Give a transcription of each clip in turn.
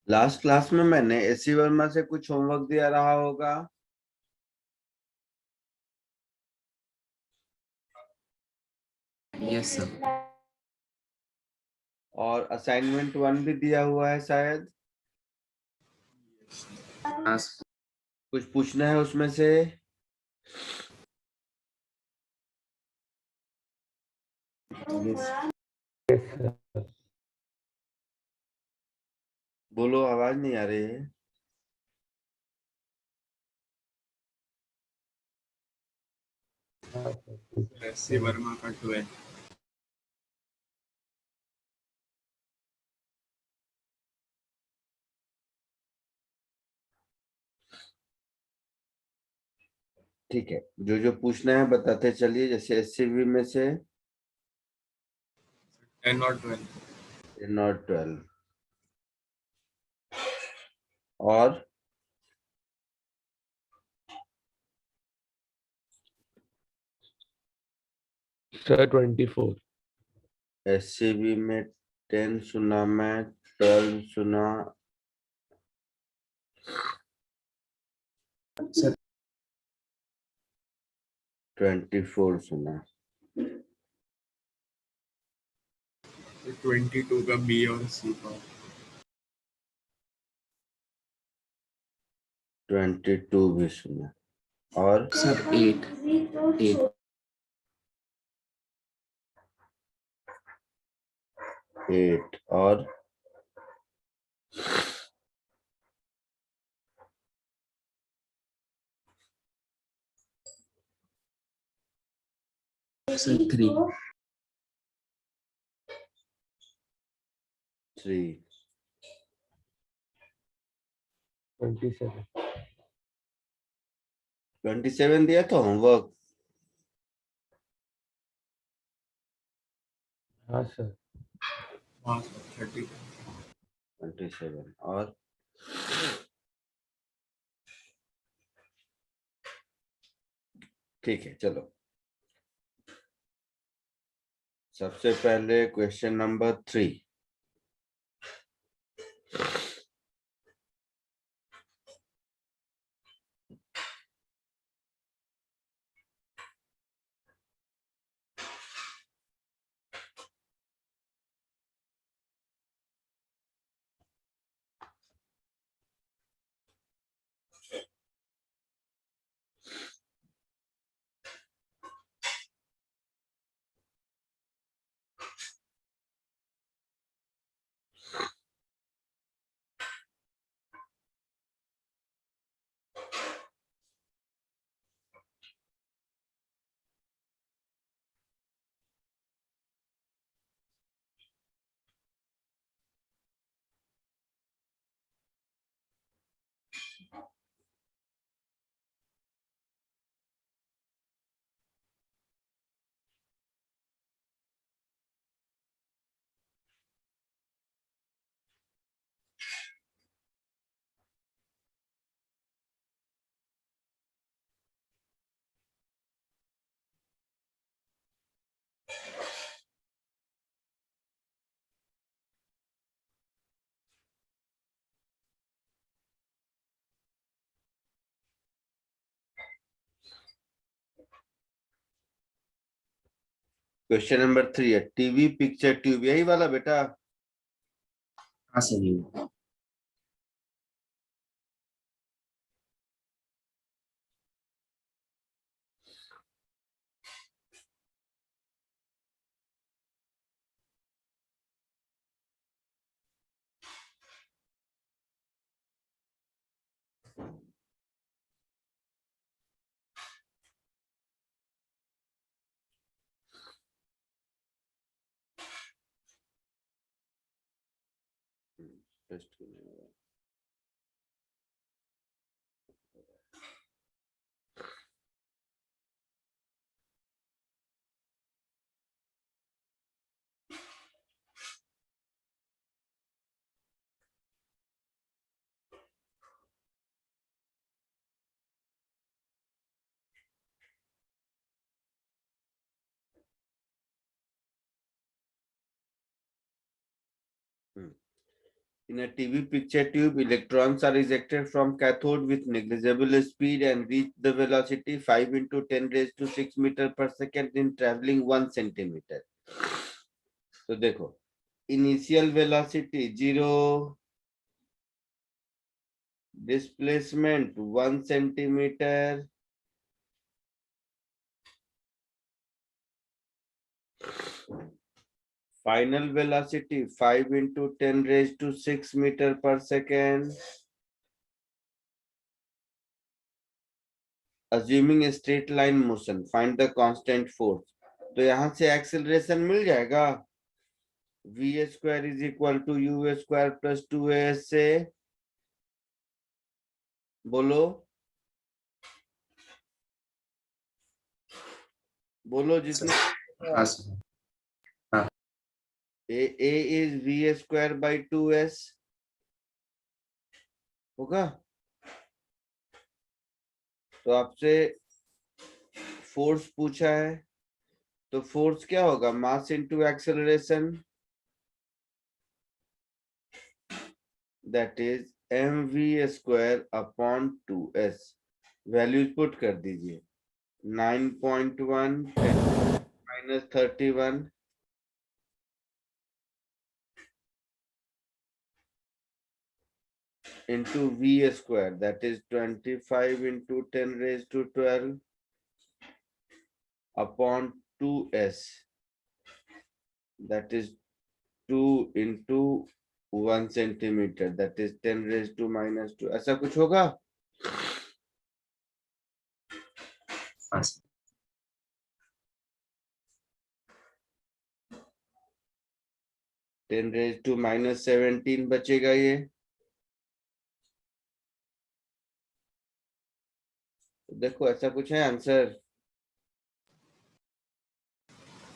Last class में मैंने SC Verma से कुछ होमवर्क दिया रहा होगा। Yes sir. और असाइनमेंट 1 भी दिया हुआ है शायद। कुछ पूछना है उसमें से? बोलो, आवाज नहीं आ रही है। एससी वर्मा का 12। ठीक है, जो जो पूछना है बताते चलिए। जैसे एससीबी में से 10 और 12। 10 और 12 और सर 24। एससीबी में 10 सुना, मैं 12 सुना। सर 24 सुना। 22 का बी और सी का। 22 भी सुना। और सर 8 8 और सर 3 3 27। 27 दिया था होमवर्क। हाँ सर। हाँ सर 30। 27 और ठीक है, चलो सबसे पहले क्वेश्चन नंबर 3। क्वेश्चन नंबर 3 है, टीवी पिक्चर ट्यूब, यही वाला बेटा। हाँ सर ये टेस्ट करने वाला। In a TV picture tube, electrons are ejected from cathode with negligible speed and reach the velocity 5 into 10 raised to 6 meter per second in traveling 1 centimeter. तो देखो, initial velocity 0, displacement 1 centimeter, final velocity 5 into 10 raised to 6 meter per second. Assuming a straight line motion, find the constant force. तो यहां से acceleration मिल जाएगा, v square is equal to u square plus 2as से, बोलो बोलो जिसने हाँ sir. a is v square by 2s होगा। तो आपसे फोर्स पूछा है, तो फोर्स क्या होगा, mass into acceleration, that is mv square upon 2s। Values put कर दीजिए, 9.1 minus 31 into v square, that is 25 into 10 raised to 12 upon 2s, that is 2 into 1 centimeter, that is 10 raised to minus 2। ऐसा कुछ होगा? हाँ sir. 10 raised to minus 17 बचेगा ये। देखो ऐसा कुछ है answer?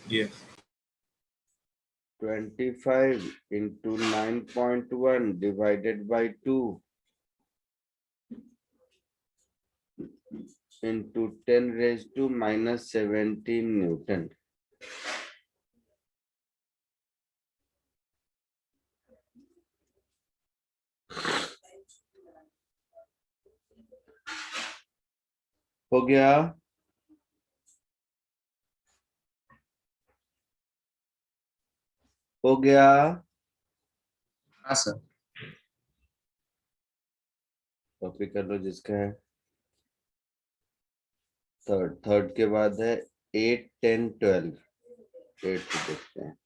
Yes. 25 into 9.1 divided by 2 into 10 raised to minus 17 Newton। हो गया? हो गया? हाँ सर। कॉपी कर लो जिसका है। थर्ड के बाद है 8, 10, 12। 8 को देखते हैं।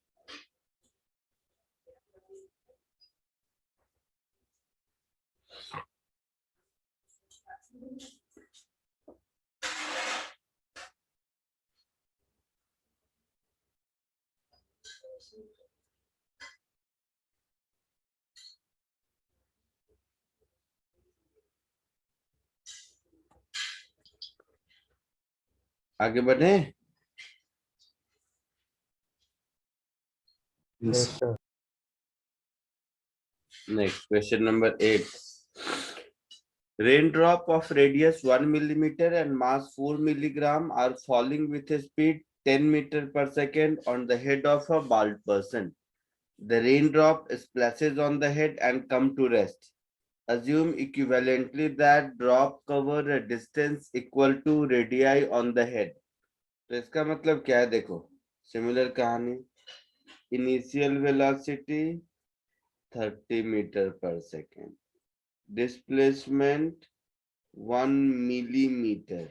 आगे बढ़े? Yes, sir. Next, question number 8. Raindrop of radius 1 millimeter and mass 4 milligram are falling with a speed 10 meter per second on the head of a bald person. The raindrop splashes on the head and come to rest. Assume equivalently that drop cover a distance equal to radii on the head. तो इसका मतलब क्या है, देखो similar कहानी। Initial velocity 30 metre per second, displacement 1 millimeter,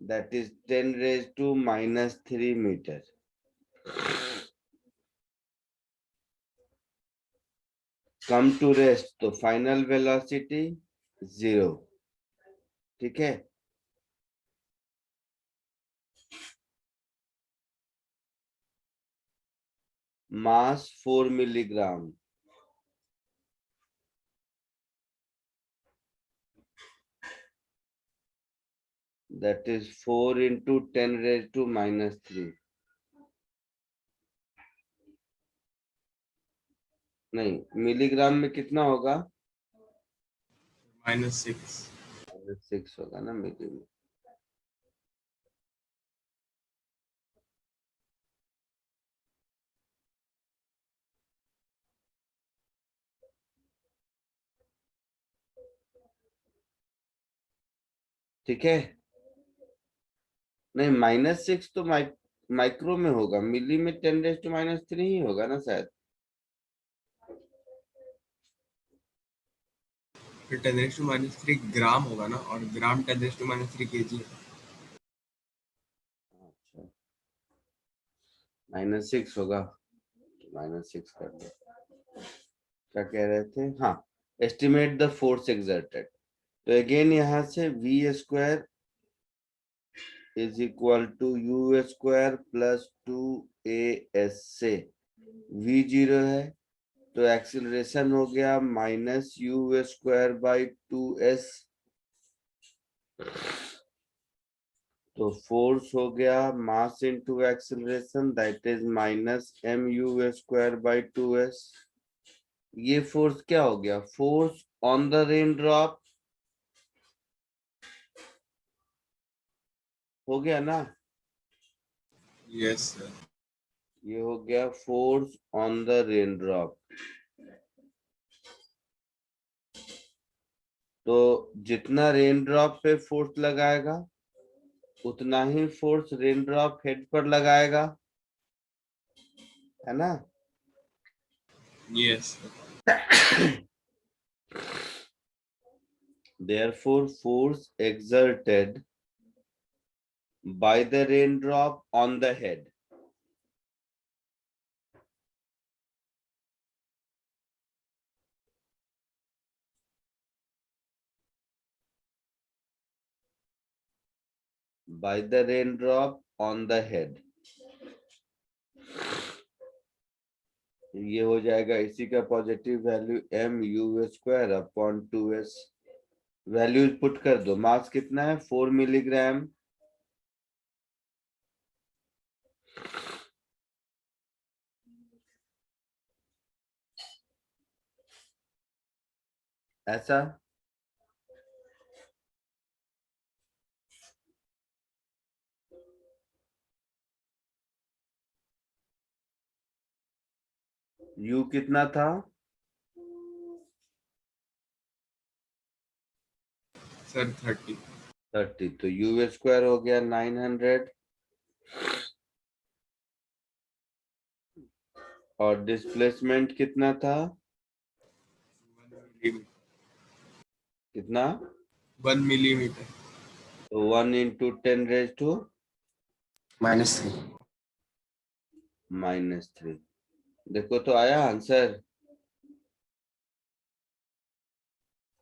that is 10 raised to minus 3 meter। come to rest, तो final velocity 0। ठीक है, मास 4 milligram, that is 4 into 10 raised to minus 3। नहीं, मिलीग्राम में कितना होगा? -6. -6 होगा ना मिली में। ठीक है, नहीं -6 तो माइक्रो में होगा, मिली में 10⁻³ ही होगा ना शायद। फिर 10⁻³ ग्राम होगा ना, और ग्राम 10⁻³ kg है। अच्छा, -6 होगा, -6 कर दो। क्या कह रहे थे, हाँ, एस्टिमेट द फोर्स एक्सर्टेड। तो अगेन यहाँ से v² is equal to u² plus 2as से v0 है, तो एक्सिलरेशन हो गया -u²/2s, तो फोर्स हो गया mass into acceleration, that is -mu²/2s। ये फोर्स क्या हो गया, force on the rain drop हो गया ना, यस सर। ये हो गया force on the rain drop. तो जितना रेन ड्रॉप पे फोर्स लगाएगा उतना ही फोर्स रेन ड्रॉप हेड पर लगाएगा, है ना। Yes sir. Therefore, force exerted by the raindrop on the head by the raindrop on the head, ये हो जाएगा इसी का positive value mu²/2s। Values put कर दो, मास कितना है 4 मिलीग्राम, ऐसा u कितना था, सर 30। 30, तो u² हो गया 900, और डिस्प्लेसमेंट कितना था, 1 मिलीमीटर। कितना, 1 मिलीमीटर। तो 1 into 10⁻³ -3। देखो तो आया आंसर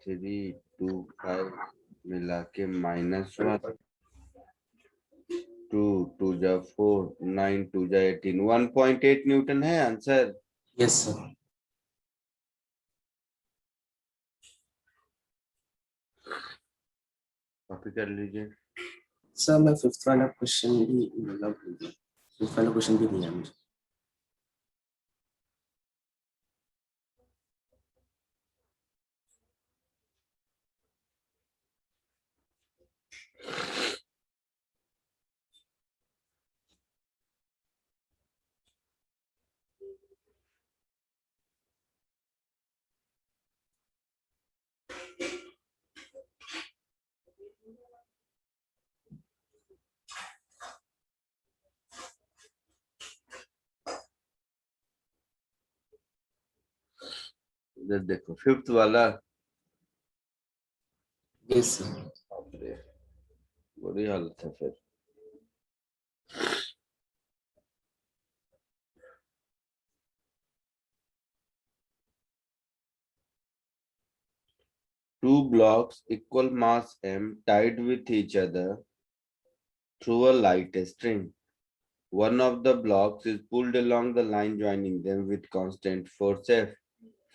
325 मिला के -1, 2 2 जा 4, 9 2 जा 18, 1.8 न्यूटन है आंसर। Yes sir. कॉपी कर लीजिए। सर मैं फिफ्थ वाला क्वेश्चन भी मतलब फिफ्थ वाला क्वेश्चन भी दिया मुझे। इधर देखो फिफ्थ वाला, यस सर। बाप रे, बुरी हालत है फिर। Two blocks equal mass m tied with each other through a light string. One of the blocks is pulled along the line joining them with constant force F.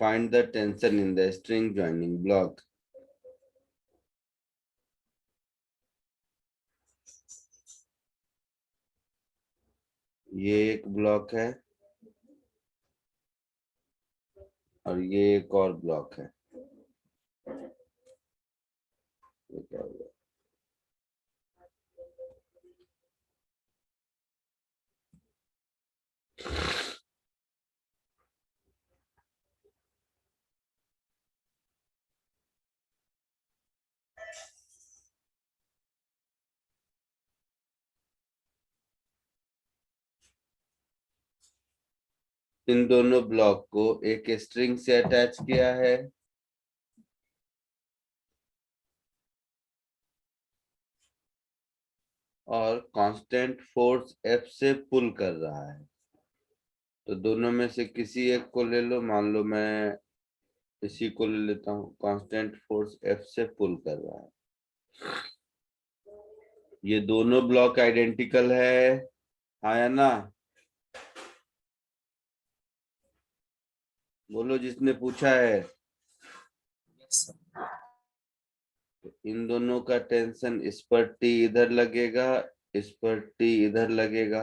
Find the tension in the string joining block. ये एक block है और ये एक और block है, ये क्या होगा? इन दोनों ब्लॉक को एक स्ट्रिंग से अटैच किया है और कांस्टेंट फोर्स F से पुल कर रहा है। तो दोनों में से किसी एक को ले लो, मान लो मैं इसी को ले लेता हूँ। कांस्टेंट फोर्स F से पुल कर रहा है। ये दोनों ब्लॉक आइडेंटिकल है, हाँ या ना? बोलो जिसने पूछा है। Yes, sir. तो इन दोनों का टेंशन इस पर T इधर लगेगा, इस पर T इधर लगेगा।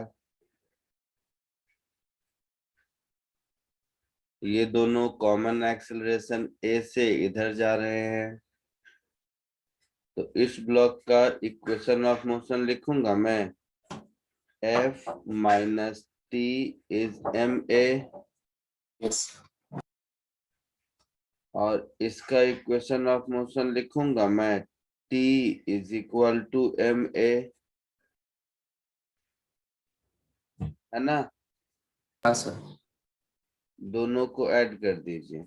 ये दोनों कॉमन एक्सेलरेशन A से इधर जा रहे हैं। तो इस ब्लॉक का इक्वेशन ऑफ मोशन लिखूंगा मैं, F minus T is ma, Yes. और इसका इक्वेशन ऑफ मोशन लिखूंगा मैं, T is equal to ma, है ना? हाँ सर। दोनों को ऐड कर दीजिए।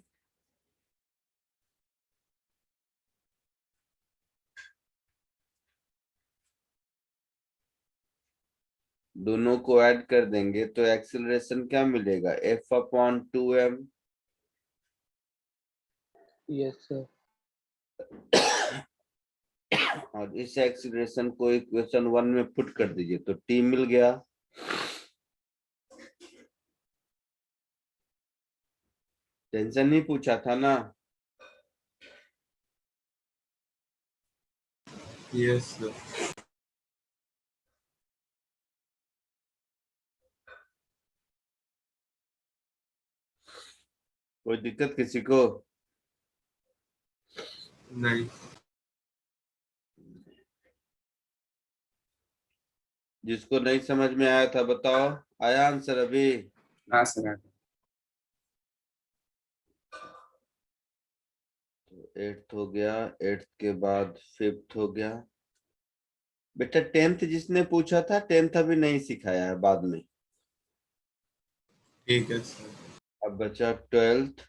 दोनों को ऐड कर देंगे तो एक्सेलरेशन क्या मिलेगा, F upon 2m। Yes, sir. और इस एक्सेलरेशन को इक्वेशन 1 में पुट कर दीजिए तो T मिल गया। टेंशन नहीं पूछा था ना? Yes sir. कोई दिक्कत किसी को? नहीं। जिसको नहीं समझ में आया था बताओ, आया आंसर अभी? हाँ सर। एट्थ हो गया, एट्थ के बाद फिफ्थ हो गया। बेटा टेंथ जिसने पूछा था, टेंथ अभी नहीं सिखाया है, बाद में। ठीक है सर। अब बचा ट्वेल्थ,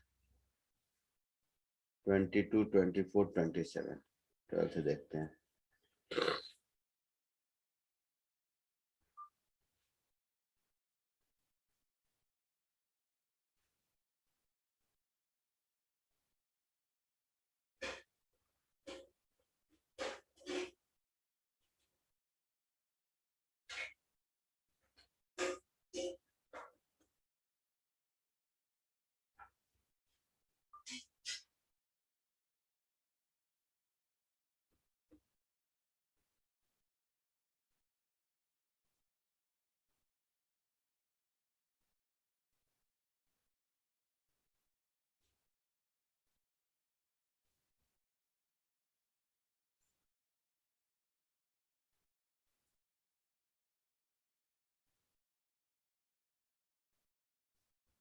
22, 24, 27। ट्वेल्थ देखते हैं।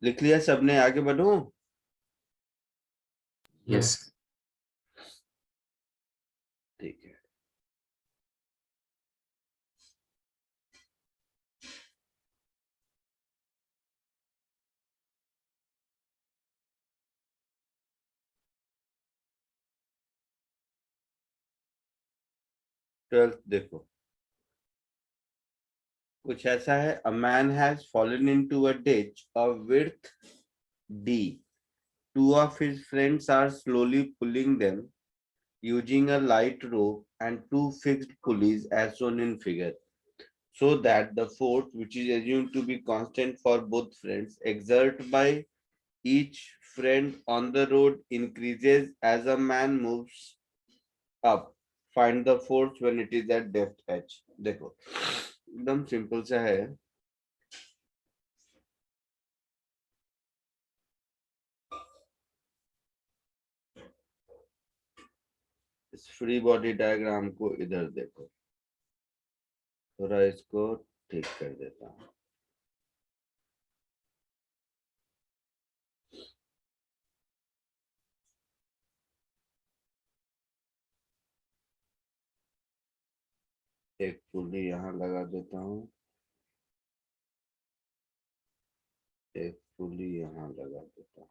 लिख लिया सबने, आगे बढ़ूं? यस। ठीक है। ट्वेल्थ देखो, कुछ ऐसा है। A man has fallen into a ditch of width d. Two of his friends are slowly pulling them using a light rope and two fixed pulleys as shown in figure, so that the force, which is assumed to be constant for both friends, exerted by each friend on the road increases as a man moves up. Find the force when it is at depth h. देखो एकदम simple सा है। इस free body diagram को इधर देखो, थोड़ा इसको ठीक कर देता हूँ। एक पुली यहाँ लगा देता हूँ, एक पुली यहाँ लगा देता हूँ।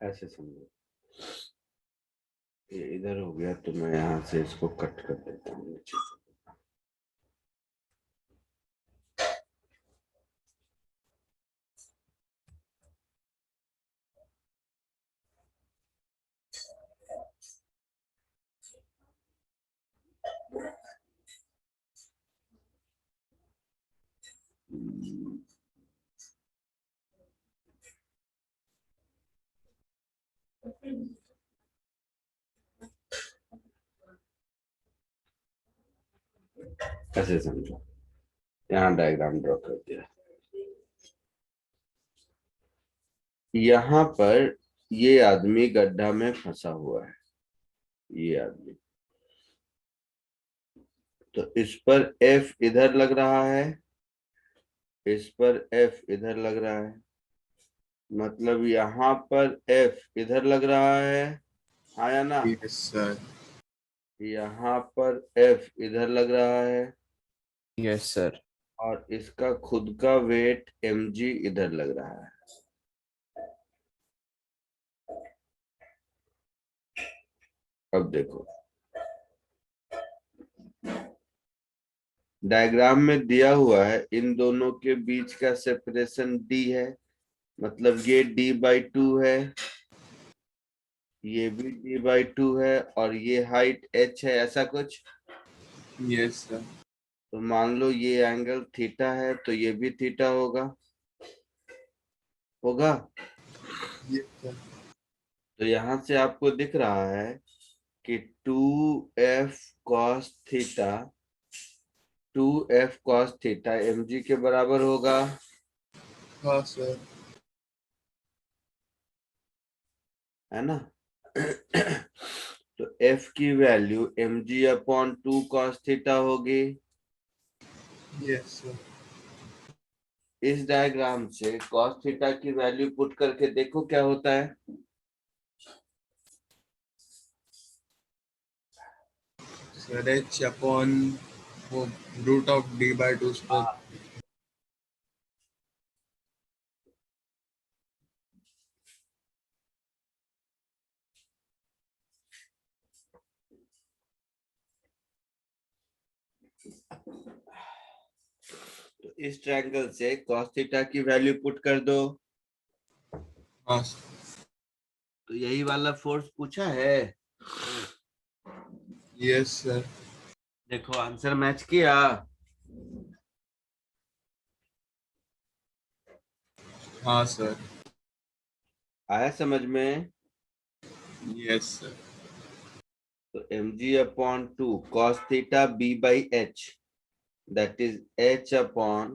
ऐसे समझो, ये इधर हो गया तो मैं यहाँ से इसको कट कर देता हूँ नीचे से। ऐसे समझो, यहाँ डायग्राम ड्रॉ कर दिया। यहाँ पर ये आदमी गड्ढा में फंसा हुआ है, ये आदमी, तो इस पर F इधर लग रहा है, इस पर F इधर लग रहा है, मतलब यहाँ पर F इधर लग रहा है, हाँ या ना? Yes sir. यहाँ पर F इधर लग रहा है यस सर। और इसका खुद का वेट mg इधर लग रहा है। अब देखो, डायग्राम में दिया हुआ है इन दोनों के बीच का सेपरेशन d है, मतलब ये d/2 है, ये भी d/2 है और ये हाइट h है, ऐसा कुछ। Yes sir. तो मान लो ये एंगल थीटा है तो ये भी थीटा होगा, होगा। Yes sir. तो यहाँ से आपको दिख रहा है कि 2f cos theta, 2f cos theta mg के बराबर होगा, हाँ सर। है ना? तो f की वैल्यू mg/2 cos थीटा होगी। Yes sir. इस डायग्राम से cos थीटा की वैल्यू पुट करके देखो क्या होता है। सर h अपॉन वो रूट ऑफ d/2 स्क्वायर। तो इस ट्रायंगल से cos थीटा की वैल्यू पुट कर दो, हाँ सर। तो यही वाला फोर्स पूछा है। Yes sir. देखो आंसर मैच किया। हाँ सर। आया समझ में? Yes sir. तो mg/2 cos theta b/h, that is h upon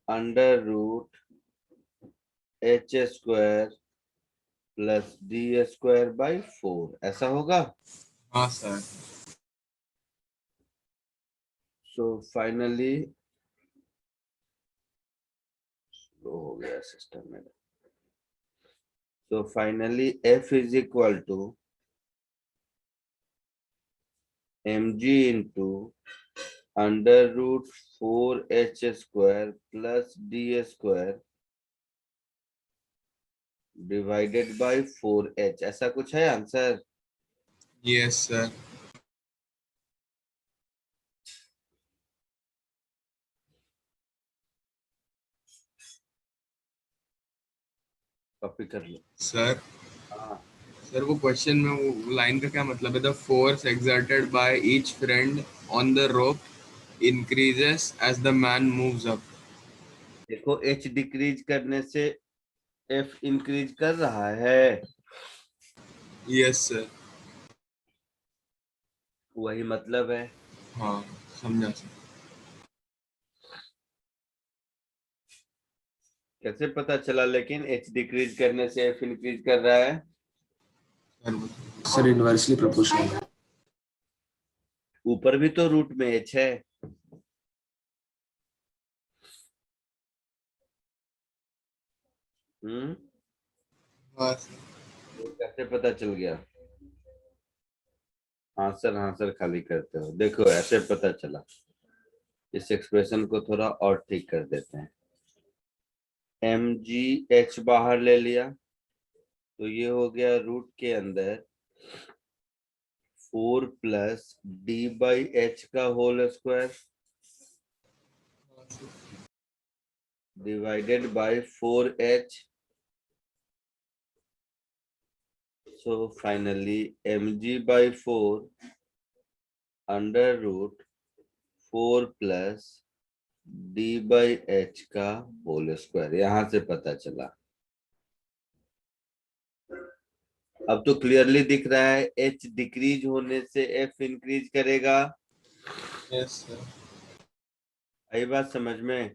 under root h square plus d square by 4, ऐसा होगा। हाँ सर। So finally स्लो हो गया सिस्टम में। तो finally F is equal to mg into under root 4h square plus d square divided by 4h। ऐसा कुछ है आंसर? Yes, sir. कॉपी कर लो। Sir, हाँ, सर वो क्वेश्चन में वो लाइन का क्या मतलब है? The force exerted by each friend on the rope increases as the man moves up. देखो h डिक्रीज करने से F इंक्रीज कर रहा है, यस सर। वही मतलब है। हाँ, समझा सर। कैसे पता चला लेकिन h डिक्रीज करने से F इंक्रीज कर रहा है? सर सर इनवर्सली प्रोपोर्शनल है। ऊपर भी तो रूट में h है। हाँ सर। तो कैसे पता चल गया? हाँ सर खाली करते हो। देखो ऐसे पता चला। इस एक्सप्रेशन को थोड़ा और ठीक कर देते हैं। mg h बाहर ले लिया तो ये हो गया रूट के अंदर 4 प्लस d बाई एच का whole square divided by 4h। So finally mg by 4 under root 4 plus d by h का होल स्क्वायर, यहां से पता चला। अब तो क्लियरली दिख रहा है h डिक्रीज होने से f इंक्रीज करेगा। Yes sir. आई बात समझ में?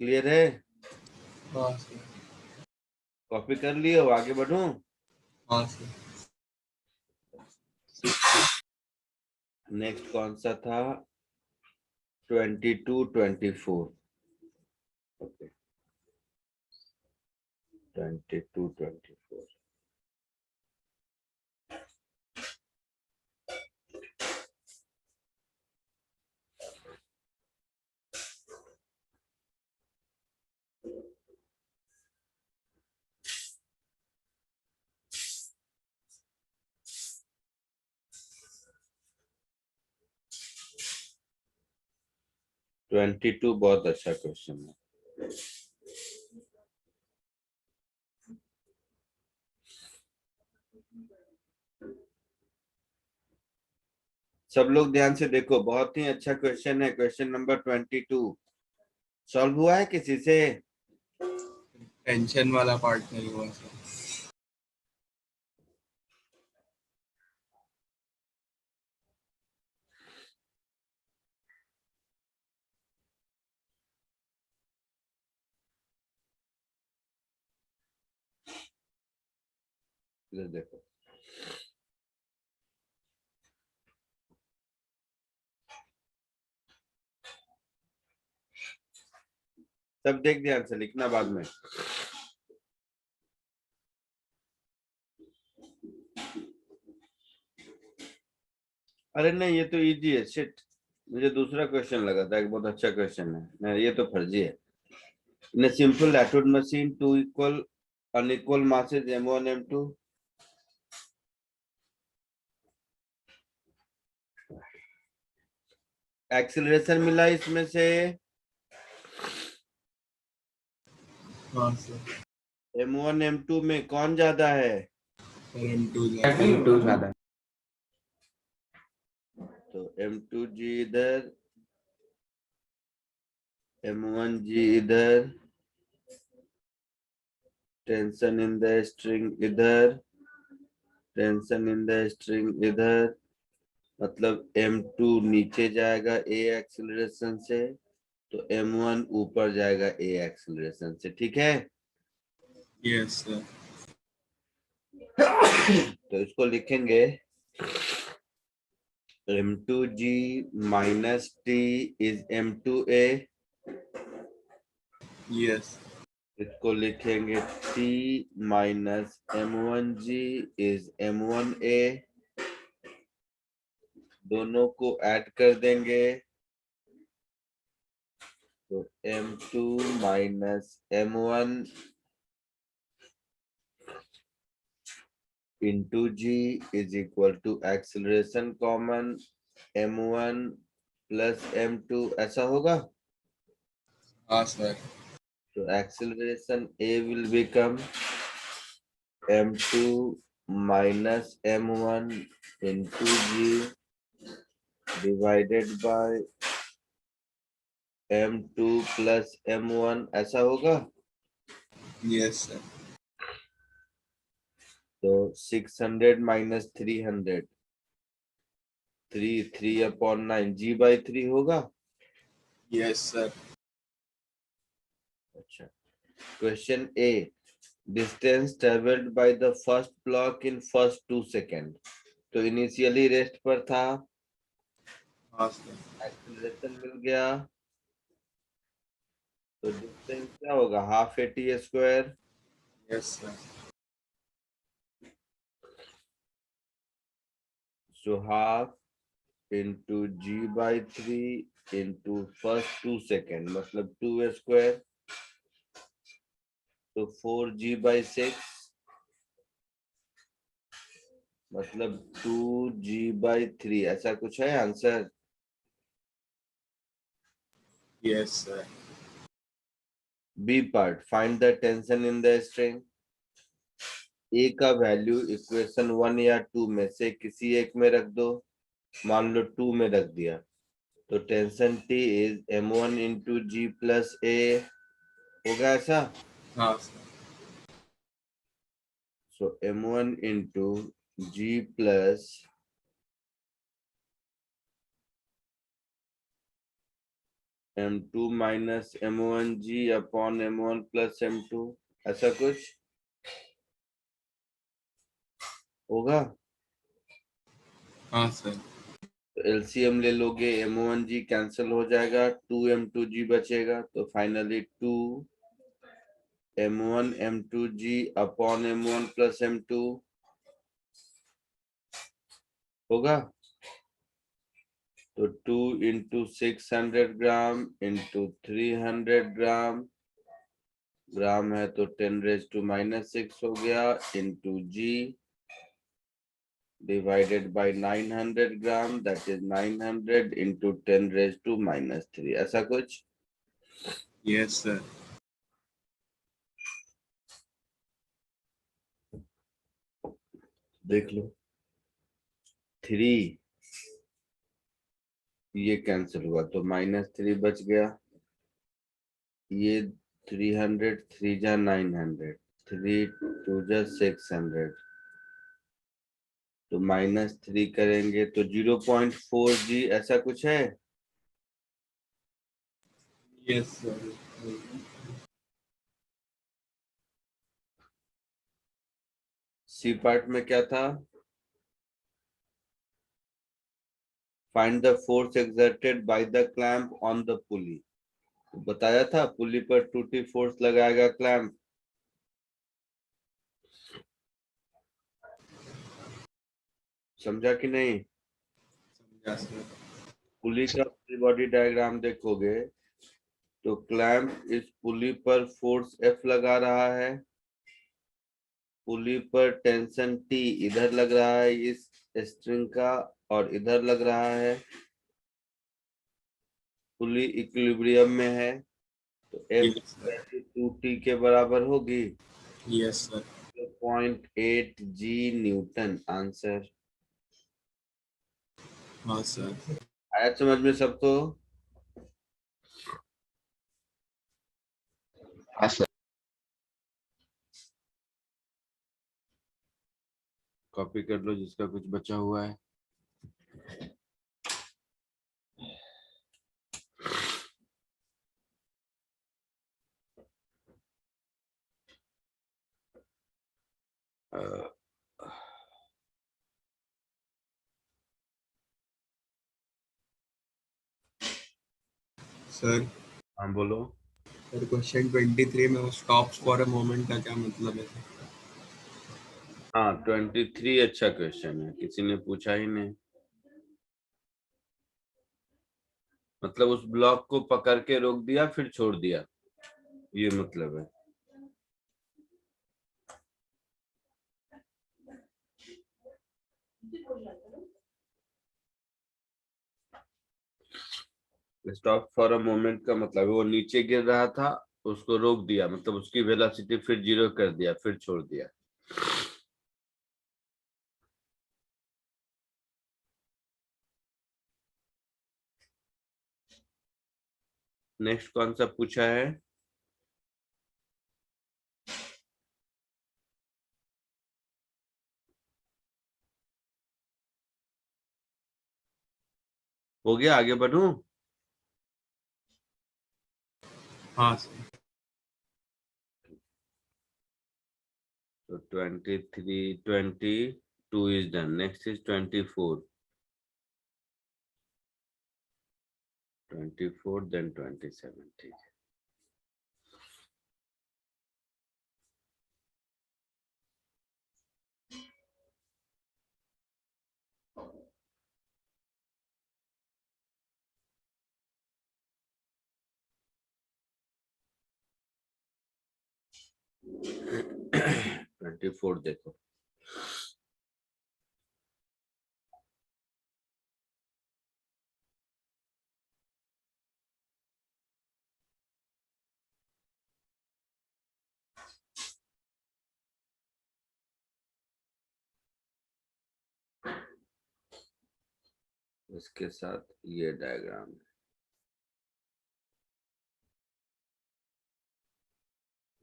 क्लियर है? हाँ सर। कॉपी कर लियो, आगे बढ़ूं? हाँ सर। नेक्स्ट कौन सा था? 22-24। ओके, 22-24। ट्वेंटी टू बहुत अच्छा क्वेश्चन है। सब लोग ध्यान से देखो, बहुत ही अच्छा क्वेश्चन है। क्वेश्चन नंबर 22 सॉल्व हुआ है किसी से? टेंशन वाला पार्ट नहीं हुआ सर। इधर देखो, सब देख ध्यान से, लिखना बाद में। अरे नहीं, ये तो इजी है। शिट, मुझे दूसरा क्वेश्चन लगा था, एक बहुत अच्छा क्वेश्चन है। नहीं, ये तो फर्जी है। इन a simple Latud machine, two equal unequal masses m1 m2, acceleration मिला इसमें से हाँ सर। m1 m2 में कौन ज्यादा है? सर M2 M2 ज्यादा है। तो m2g इधर, m1g इधर, टेंशन इन द स्ट्रिंग इधर, टेंशन इन द स्ट्रिंग इधर। मतलब m2 नीचे जाएगा a एक्सीलरेशन से, तो m1 ऊपर जाएगा a एक्सीलरेशन से। ठीक है? Yes, sir. तो इसको लिखेंगे m2g minus t is m2a. Yes. इसको लिखेंगे t minus m1g is m1a. दोनों को ऐड कर देंगे तो m2 minus m1 into g is equal to acceleration common m1 plus m2 ऐसा होगा. हाँ sir. So acceleration a will become m2 minus m1 into g divided by m2 plus m1 ऐसा होगा. Yes, sir. तो 600 minus 300 3 upon 9 g by 3 होगा. Yes, sir. अच्छा, question A, distance travelled by the first block in first 2 second. तो initially rest पर था, हाँ sir. Acceleration मिल गया, तो डिस्टेंस क्या होगा, half a t square. Yes, sir. So half into g by 3 into first 2 second मतलब 2 स्क्वायर. तो 4g by 6 मतलब 2g by 3 ऐसा कुछ है answer. Yes, sir. B part, find the tension in the string. A का value equation 1 या 2 में से किसी एक में रख दो. मान लो 2 में रख दिया तो tension T is m1 into g plus a होगा ऐसा. हाँ sir. So m1 into g plus m2 minus m1 g upon m1 plus m2 ऐसा कुछ होगा. हाँ sir. तो एलसीएम ले लोगे, m1 जी कैंसिल हो जाएगा, 2m2 जी बचेगा. तो फाइनली 2 m1 m2 जी अपॉन m1 प्लस m2 होगा. तो 2 इंटू 600 ग्राम इंटू 300 ग्राम, ग्राम है तो 10⁻⁻6 हो गया into g divided by 900 gram, that is 900 into 10⁻⁻3 ऐसा कुछ. Yes, sir. देख लो 3 ये कैंसिल हुआ तो -3 बच गया. ये 300 3 जा 900 3 2 जा 600 तो -3 करेंगे तो 0.4g ऐसा कुछ है. Yes, sir. सी पार्ट में क्या था, find the force exerted by the clamp on the पुली. बताया था पुली पर 2T फोर्स लगाएगा क्लैंप. समझा कि नहीं. समझा sir. पुली का बॉडी डायग्राम देखोगे तो क्लैंप इस पुली पर फोर्स F लगा रहा है, पुली पर टेंशन T इधर लग रहा है इस स्ट्रिंग का और इधर लग रहा है. पुली इक्विलिब्रियम में है तो F Yes, sir. 2T के बराबर होगी. Yes, sir. 0.8 g Newton answer. हाँ sir. आया समझ में सबको. हाँ सर. कॉपी कर लो जिसका कुछ बचा हुआ है. सर हाँ बोलो। सर क्वेश्चन 23 में स्टॉप्स फॉर अ मोमेंट का क्या मतलब है? हाँ 23 अच्छा क्वेश्चन है, किसी ने पूछा ही नहीं। मतलब उस ब्लॉक को पकड़ के रोक दिया फिर छोड़ दिया, ये मतलब है। स्टॉप फॉर अ मोमेंट का मतलब वो नीचे गिर रहा था, उसको रोक दिया, मतलब उसकी वेलोसिटी फिर 0 कर दिया, फिर छोड़ दिया। नेक्स्ट कौन सा पूछा है? हो गया, आगे बढ़ूं? हाँ सर। तो 23, 22 is done. Next is 24. 24 then 27, ठीक है। ट्वेंटी फोर देखो। इसके साथ ये डायग्राम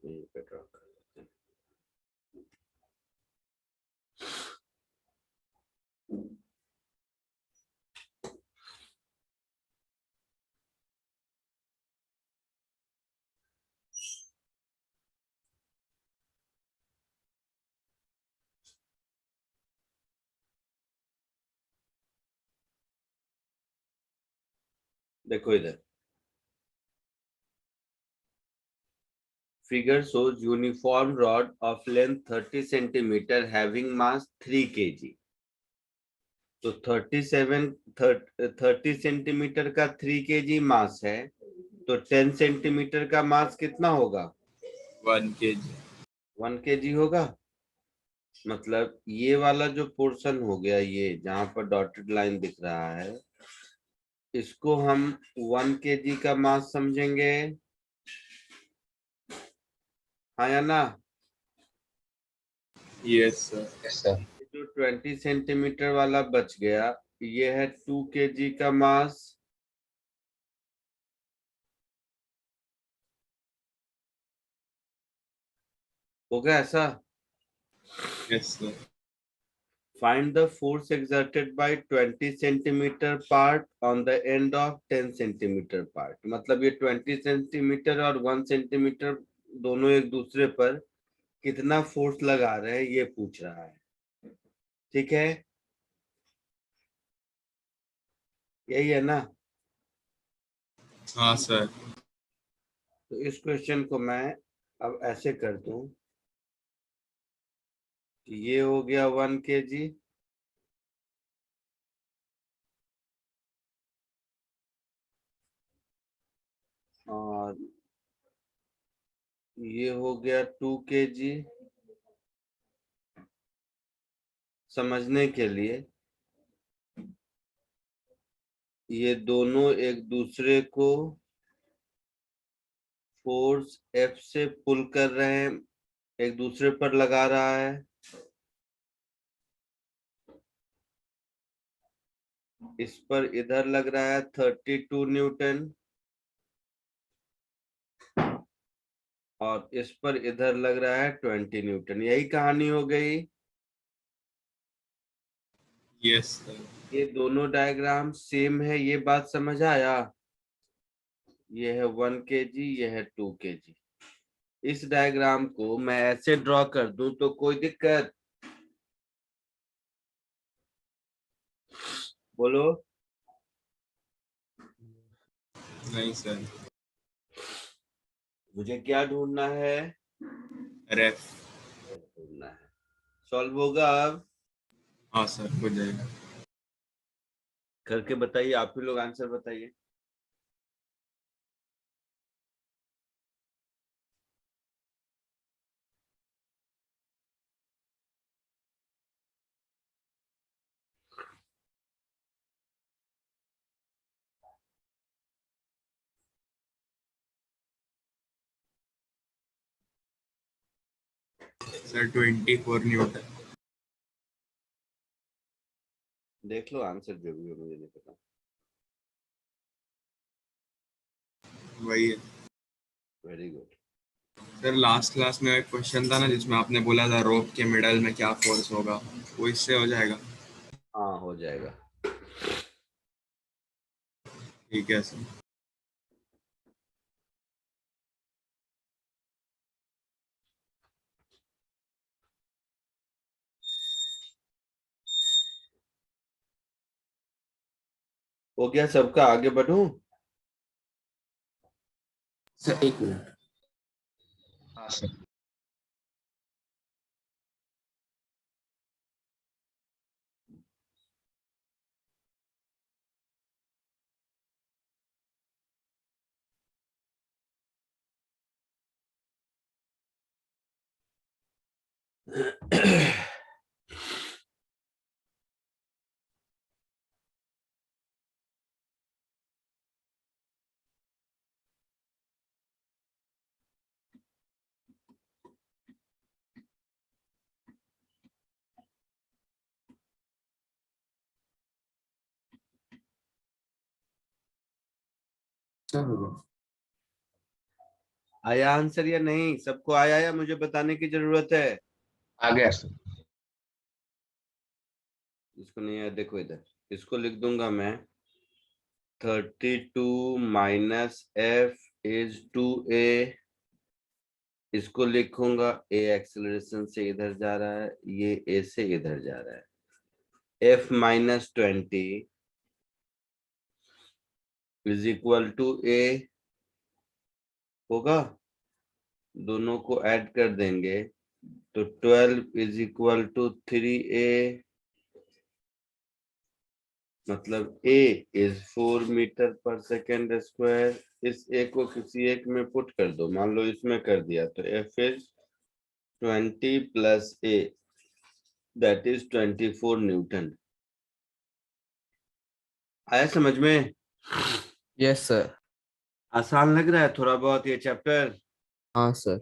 यहीं पे ड्रॉ कर देते हैं। देखो इधर figure shows uniform rod of length 30 centimeter having mass 3 kg। तो 30 सेंटीमीटर का 3 kg मास है, तो 10 सेंटीमीटर का मास कितना होगा? 1 kg। 1 kg होगा। मतलब ये वाला जो पोर्शन हो गया, ये जहां पर डॉटेड लाइन दिख रहा है, इसको हम 1 kg का मास समझेंगे, हाँ या ना? Yes sir. जो 20 सेंटीमीटर वाला बच गया, ये है 2 kg का मास। हो गया ऐसा? Yes sir. Find the force exerted by 20 centimeter part on the end of 10 centimeter part। मतलब ये 20 सेंटीमीटर और 1 सेंटीमीटर दोनों एक दूसरे पर कितना फोर्स लगा रहे हैं, ये पूछ रहा है। ठीक है, यही है ना? हाँ सर। तो इस क्वेश्चन को मैं अब ऐसे कर दूं कि ये हो गया 1 kg, और ये हो गया 2 kg। समझने के लिए, ये दोनों एक दूसरे को फोर्स F से पुल कर रहे हैं, एक दूसरे पर लगा रहा है। इस पर इधर लग रहा है 32 न्यूटन, और इस पर इधर लग रहा है 20 न्यूटन। यही कहानी हो गई। Yes sir. ये दोनों डायग्राम सेम है, ये बात समझ आया? ये है 1 kg, ये है 2 kg। इस डायग्राम को मैं ऐसे ड्रॉ कर दूं तो कोई दिक्कत? बोलो। नहीं सर। मुझे क्या ढूंढना है? रेफ। ढूंढना है। सॉल्व होगा अब? हाँ सर हो जाएगा। करके बताइए, आप ही लोग आंसर बताइए। Sir 24 Newton. देख लो आंसर, जो भी हो मुझे नहीं पता। वही है very good. Sir. Last class में एक क्वेश्चन था ना जिसमें आपने बोला था रोप के मिडल में क्या फोर्स होगा, वो इससे हो जाएगा। हाँ हो जाएगा। ठीक है सर। हो गया सबका, आगे बढ़ूं? Sir 1 minute. हाँ सर। सर हो गया। आया आंसर या नहीं? सबको आया या मुझे बताने की जरूरत है? आ गया सर। इसको नहीं आया देखो इधर, इसको लिख दूंगा मैं। 32 माइनस एफ इज 2a। इसको लिखूंगा, ए एक्सेलरेशन से इधर जा रहा है, ये ए से इधर जा रहा है। F minus 20 is equal to a होगा। दोनों को ऐड कर देंगे तो 12 इज इक्वल टू 3a। मतलब a is 4 metre per second square. इस a को किसी एक में पुट कर दो, मान लो इसमें कर दिया तो f is 20 plus a, that is 24 Newton. आया समझ में? Yes sir. आसान लग रहा है थोड़ा बहुत ये चैप्टर? हाँ सर।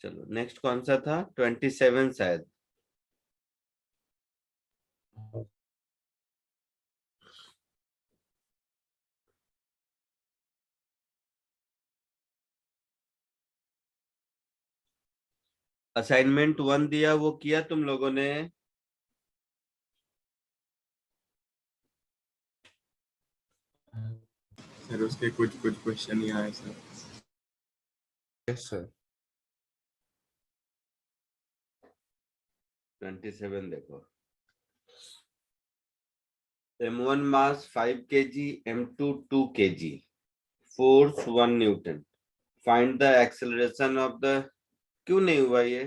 चलो नेक्स्ट कौन सा था? 27 शायद। असाइनमेंट 1 दिया, वो किया तुम लोगों ने? सर उसके कुछ कुछ क्वेश्चन ही आए सर। Yes sir. 27 देखो। m1 mass 5 kg, m2 2 kg, force 1 Newton. Find the acceleration of the. क्यों नहीं हुआ ये?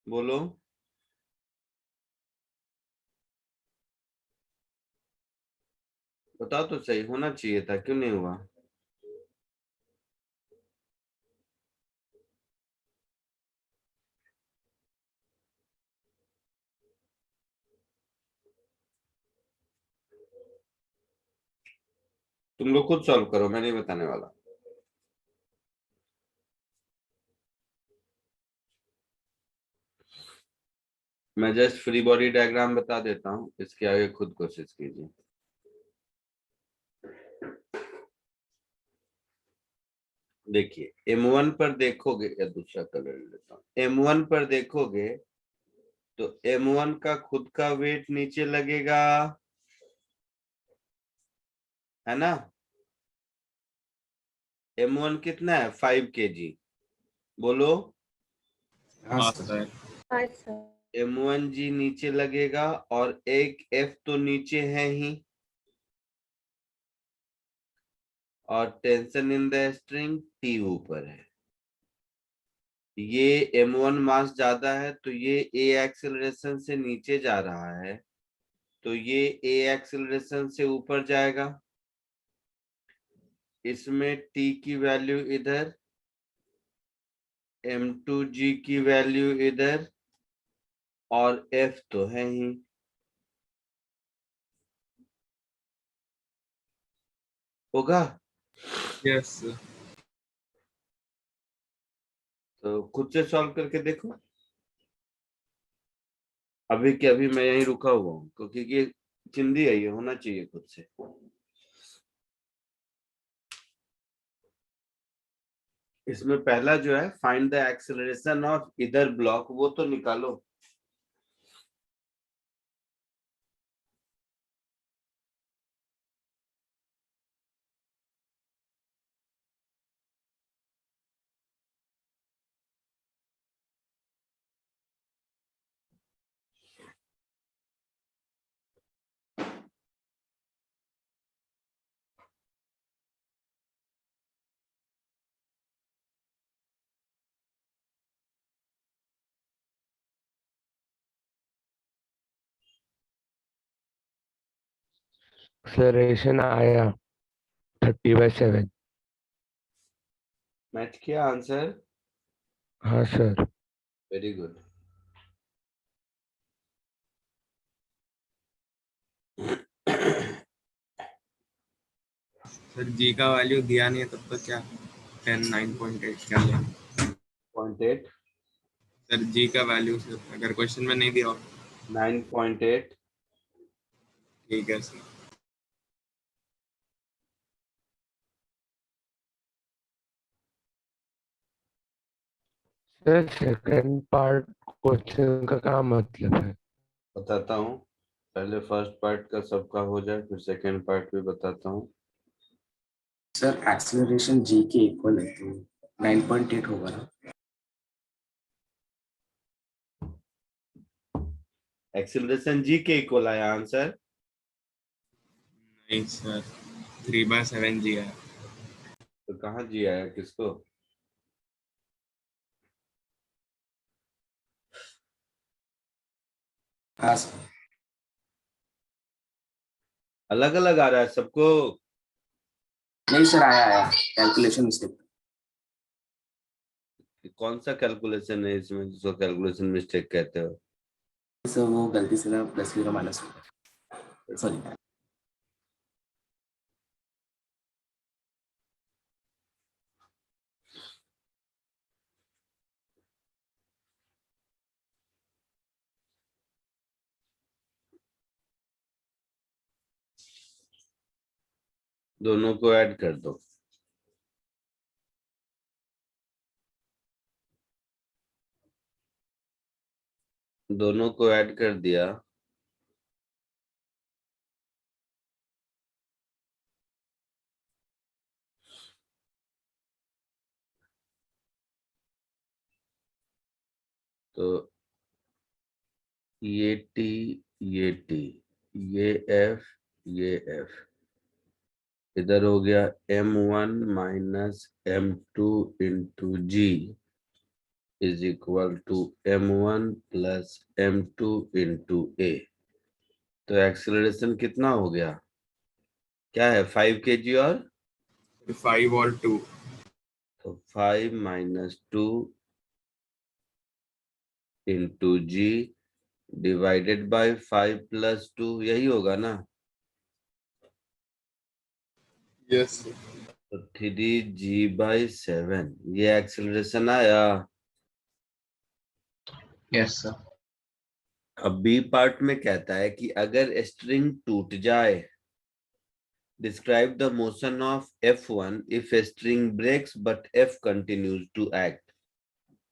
बोलो। बताओ तो सही, होना चाहिए था, क्यों नहीं हुआ? तुम लोग खुद सॉल्व करो, मैं नहीं बताने वाला। मैं जस्ट फ्री बॉडी डायग्राम बता देता हूँ, इसके आगे खुद कोशिश कीजिए। देखिए M1 पर देखोगे, या दूसरा कलर लेता हूँ। M1 पर देखोगे तो M1 का खुद का वेट नीचे लगेगा, है ना? M1 कितना है? 5 kg। बोलो। हाँ हाँ सर। सर। हाँ सर। M1G नीचे लगेगा और एक F तो नीचे है ही, और tension in the string T ऊपर है। ये M1 मास ज्यादा है तो ये A एक्सेलरेशन से नीचे जा रहा है, तो ये A एक्सेलरेशन से ऊपर जाएगा। इसमें T की वैल्यू इधर, M2G की वैल्यू इधर, और F तो है ही। होगा? Yes sir. तो खुद से सॉल्व करके देखो। अभी के अभी मैं यहीं रुका हुआ हूँ, क्योंकि ये चिंदी है, ये होना चाहिए खुद से। इसमें पहला जो है फाइंड द एक्सेलरेशन ऑफ इधर ब्लॉक, वो तो निकालो। एक्सेलरेशन आया 30/7। मैच किया आंसर? हाँ सर। Very good. सर जी का वैल्यू दिया नहीं है तब तो क्या 10 9.8 क्या लें? 0.8, सर जी का वैल्यू सर अगर क्वेश्चन में नहीं दिया हो 9.8। ठीक है sir. Sir second part question का क्या मतलब है? बताता हूँ, पहले फर्स्ट पार्ट का सबका हो जाए, फिर सेकंड पार्ट भी बताता हूँ। सर एक्सेलरेशन जी के इक्वल है तो 9.8 होगा ना? एक्सेलरेशन जी के इक्वल आया आंसर। नहीं सर 3/7 जी है। तो कहाँ जी आया, किसको? हाँ सर। अलग अलग आ रहा है सबको। नहीं सर, आया आया कैलकुलेशन मिस्टेक। कौन सा कैलकुलेशन है इसमें जिसको कैलकुलेशन मिस्टेक कहते हो? सर वो गलती से ना प्लस का माइनस हो गया, सॉरी। दोनों को ऐड कर दो। दोनों को ऐड कर दिया। तो ये टी, ये टी, ये एफ, ये एफ, इधर हो गया M1 minus M2 into g is equal to M1 plus M2 into a. तो एक्सेलरेशन कितना हो गया? क्या है, 5 kg और 5 और 2 तो 5 minus 2 into g divided by 5 plus 2, यही होगा ना? यस तो 3g/7 ये एक्सेलरेशन आया। Yes sir. अब बी पार्ट में कहता है कि अगर स्ट्रिंग टूट जाए, describe the motion of F1 if string breaks but F continues to act.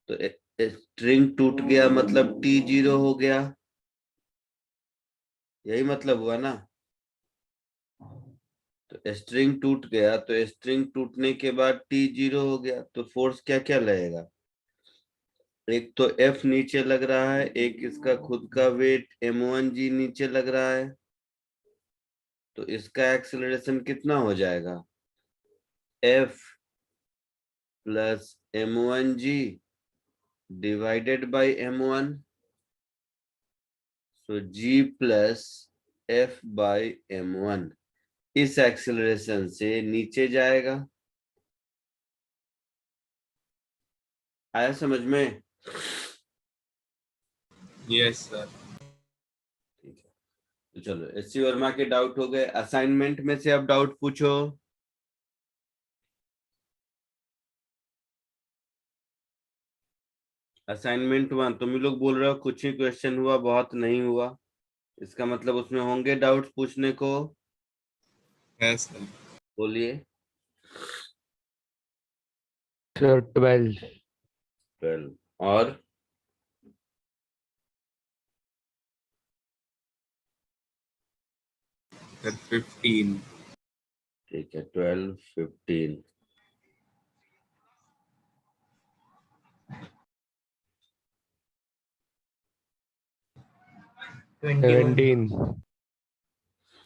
तो स्ट्रिंग टूट गया मतलब T0 हो गया, यही मतलब हुआ ना? तो स्ट्रिंग टूट गया, तो स्ट्रिंग टूटने के बाद T0 हो गया, तो फोर्स क्या क्या लगेगा? एक तो F नीचे लग रहा है, एक इसका खुद का वेट m1g नीचे लग रहा है, तो इसका एक्सेलरेशन कितना हो जाएगा? F plus m1g divided by m1, so g plus f by m1 इस एक्सेलरेशन से नीचे जाएगा। आया समझ में? Yes sir. ठीक है, तो चलो एस सी वर्मा के डाउट हो गए। असाइनमेंट में से अब डाउट पूछो। असाइनमेंट 1 तुम लोग बोल रहे हो कुछ ही क्वेश्चन हुआ, बहुत नहीं हुआ, इसका मतलब उसमें होंगे डाउट्स पूछने को। Yes sir. बोलिए। सर 12। 12 और 15। ठीक है, 12 15 17।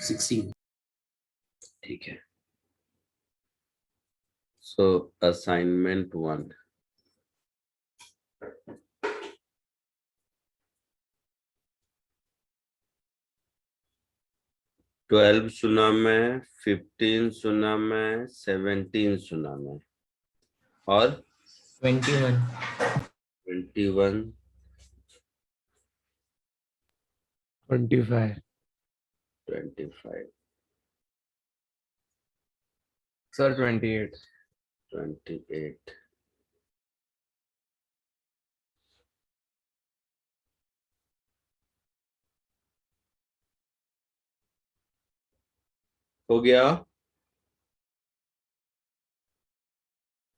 16. ठीक है। सो असाइनमेंट 1, ट्वेल्व सुना मैं, 15 सुना मैं, 17 सुना मैं, और 21. 21 25। 25 Sir, 28. 28 हो गया।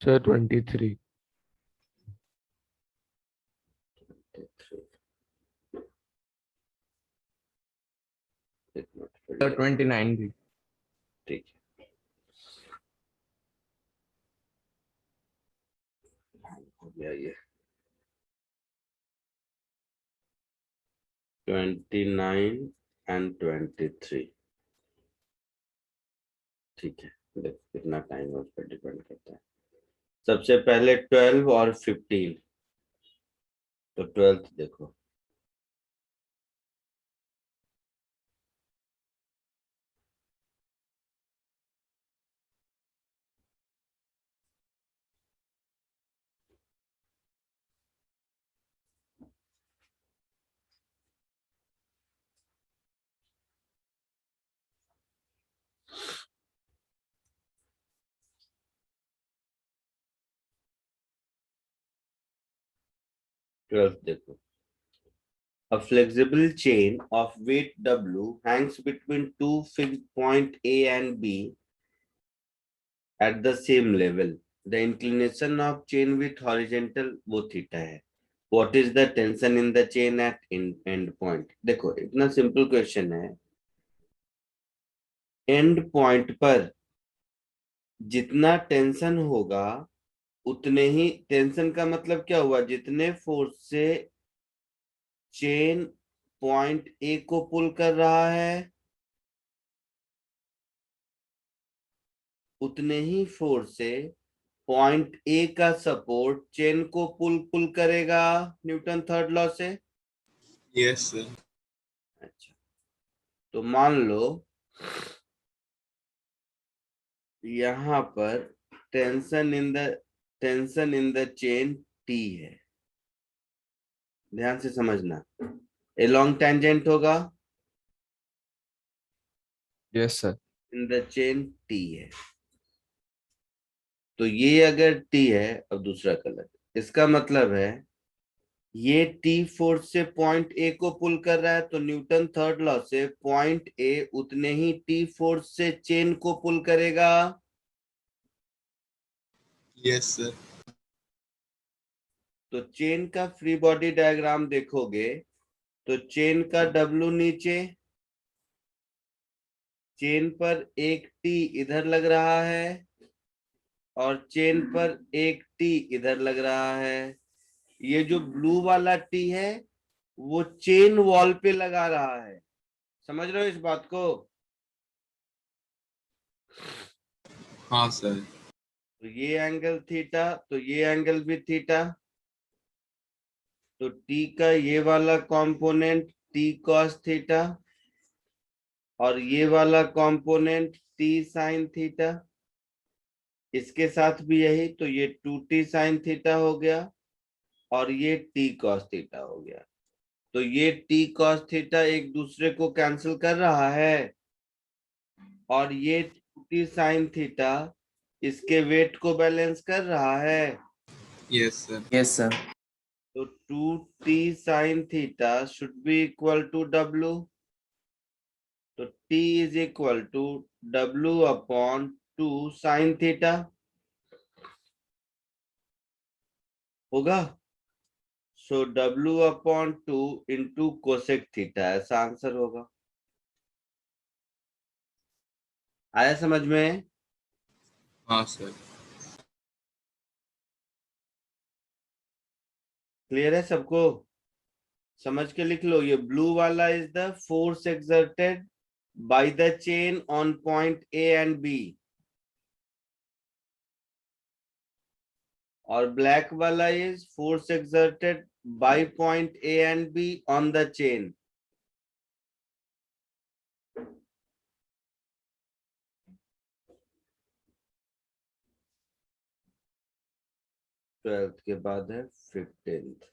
सर 23। एक मिनट फिर Sir, ले। 29 भी. ठीक है, हो गया ये। 29 एंड 23। ठीक है, देखो कितना टाइम है उस पर डिपेंड करता है। सबसे पहले 12 और 15, तो 12th देखो। ट्वेल्थ देखो। A flexible chain of weight W hangs between two fixed point A and B at the same level. The inclination of chain with horizontal वो थीटा है. What is the tension in the chain at end point? देखो इतना simple question है। And point पर जितना tension होगा उतने ही, tension का मतलब क्या हुआ, जितने फोर्स से चेन पॉइंट ए को पुल कर रहा है उतने ही फोर्स से पॉइंट ए का सपोर्ट चेन को पुल करेगा न्यूटन थर्ड लॉ से। Yes sir. अच्छा, तो मान लो यहां पर tension in the chain T है, ध्यान से समझना। ए लॉन्ग टेंजेंट होगा, Yes, sir. In the chain T है, तो ये अगर टी है, अब दूसरा कलर, इसका मतलब है ये टी फोर्स से पॉइंट ए को पुल कर रहा है, तो न्यूटन थर्ड लॉ से पॉइंट ए उतने ही टी फोर्स से चेन को पुल करेगा। Yes sir. तो चेन का फ्री बॉडी डायग्राम देखोगे तो चेन का डब्ल्यू नीचे, चेन पर एक टी इधर लग रहा है और चेन पर एक टी इधर लग रहा है, ये जो ब्लू वाला टी है वो चेन वॉल पे लगा रहा है, समझ रहे हो इस बात को? हाँ सर। तो ये एंगल थीटा, तो ये एंगल भी थीटा, तो टी का ये वाला कंपोनेंट टी कॉस थीटा और ये वाला कंपोनेंट टी साइन थीटा, इसके साथ भी यही, तो ये 2t साइन थीटा हो गया और ये t कॉस थीटा हो गया। तो ये t कॉस थीटा एक दूसरे को कैंसिल कर रहा है और ये 2t साइन थीटा इसके वेट को बैलेंस कर रहा है। Yes sir. Yes, sir. तो 2t sine theta should be equal to w, तो t is equal to w upon 2 sine theta होगा। So w upon 2 into cosec theta, ऐसा answer होगा। आया समझ में? हाँ सर। क्लियर है सबको? समझ के लिख लो, ये ब्लू वाला is the force exerted by the chain on point A and B, और ब्लैक वाला is force exerted by point A and B on the chain. Twelfth के बाद है 15th।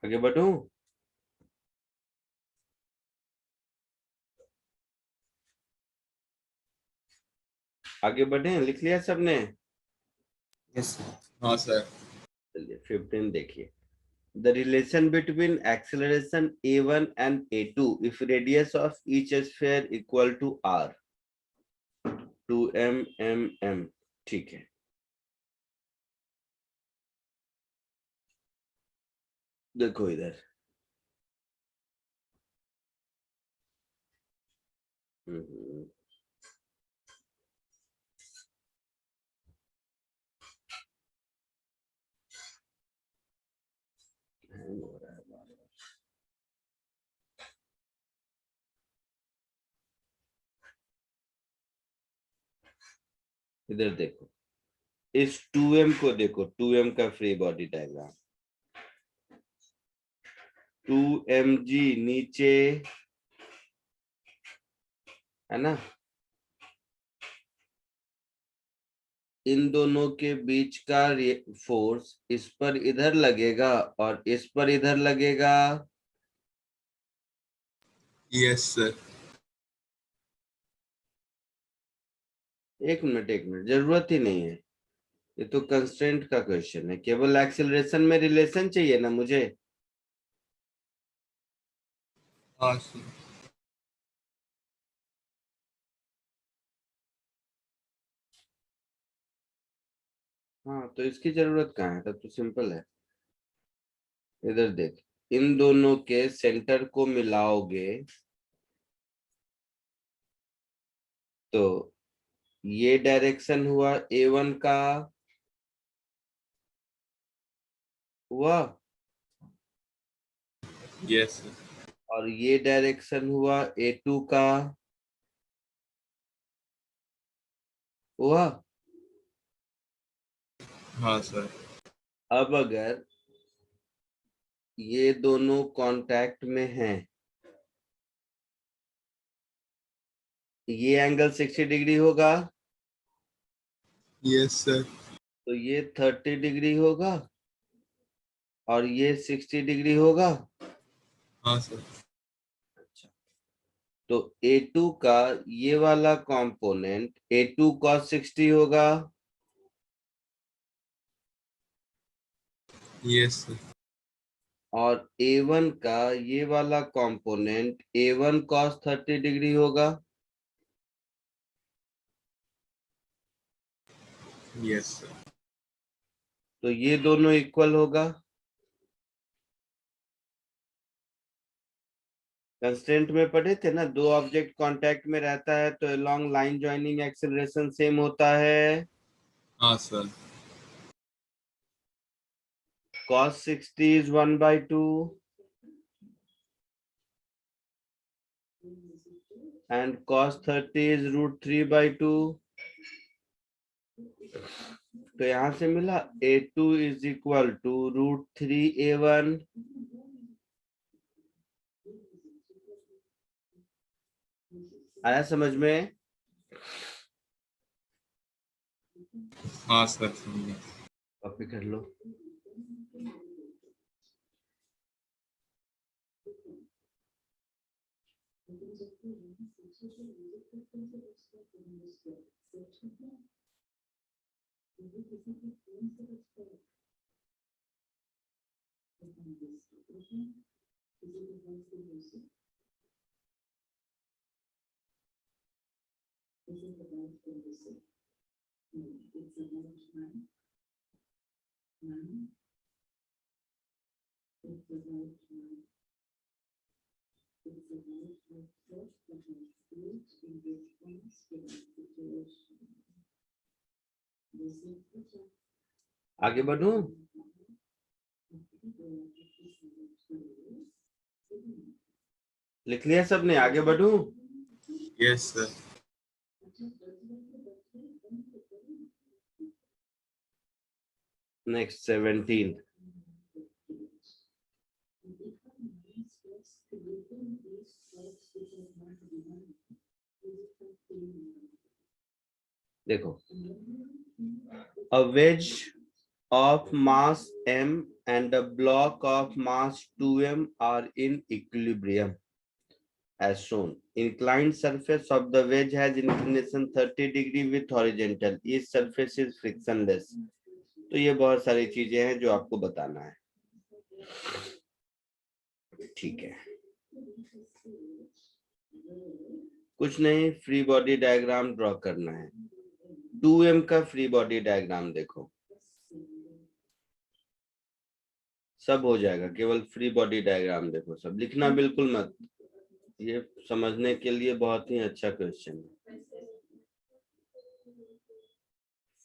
आगे बढ़ूं? आगे बढ़े? लिख लिया सबने? Yes, sir. हाँ सर। चलिए 15 देखिए। The relation between acceleration a1 and a2 if radius of each sphere equal to r, 2m m, ठीक है। देखो इधर, हम्म, hang हो रहा है बार-बार। इधर देखो, इस 2m को देखो, 2m का फ्री बॉडी डायग्राम, 2mg नीचे है ना, इन दोनों के बीच का फोर्स इस पर इधर लगेगा और इस पर इधर लगेगा। Yes sir. एक मिनट, जरूरत ही नहीं है, ये तो कंस्ट्रेंट का क्वेश्चन है, केवल एक्सेलरेशन में रिलेशन चाहिए ना मुझे। हाँ सर। हाँ तो इसकी जरूरत कहाँ है, तब तो सिंपल है। इधर देख, इन दोनों के सेंटर को मिलाओगे तो ये डायरेक्शन हुआ a1 का, हुआ, यस सर। और ये डायरेक्शन हुआ a2 का, हुआ। हाँ सर। अब अगर ये दोनों कांटेक्ट में हैं, ये एंगल 60 डिग्री होगा, Yes, sir. तो ये 30 डिग्री होगा और ये 60 डिग्री होगा। हाँ सर। अच्छा, तो A2 का ये वाला कंपोनेंट A2 cos 60 होगा। Yes, sir. और A1 का ये वाला कंपोनेंट A1 cos 30 डिग्री होगा। Yes, sir. तो ये दोनों इक्वल होगा। कंस्ट्रेंट में पढ़े थे ना, दो ऑब्जेक्ट कांटेक्ट में रहता है तो along line joining acceleration same होता है। हाँ sir. cos 60 is 1/2 and cos 30 is √3/2। तो यहां से मिला A2 is equal to √3A1। आया समझ में? हाँ सर। कॉपी कर लो। आगे बढ़ूं? लिख लिया सबने? आगे बढ़ूं? Yes, sir. नेक्स्ट 17। देखो, a wedge of mass m and a block of mass 2m are in equilibrium as shown. Inclined surface of the wedge has inclination 30 degree with horizontal. Each surface is frictionless. तो ये बहुत सारी चीजें हैं जो आपको बताना है। ठीक है, कुछ नहीं, फ्री बॉडी डायग्राम ड्रॉ करना है। 2m का फ्री बॉडी डायग्राम देखो, सब हो जाएगा, केवल फ्री बॉडी डायग्राम देखो। सब लिखना बिल्कुल मत, ये समझने के लिए बहुत ही अच्छा क्वेश्चन है।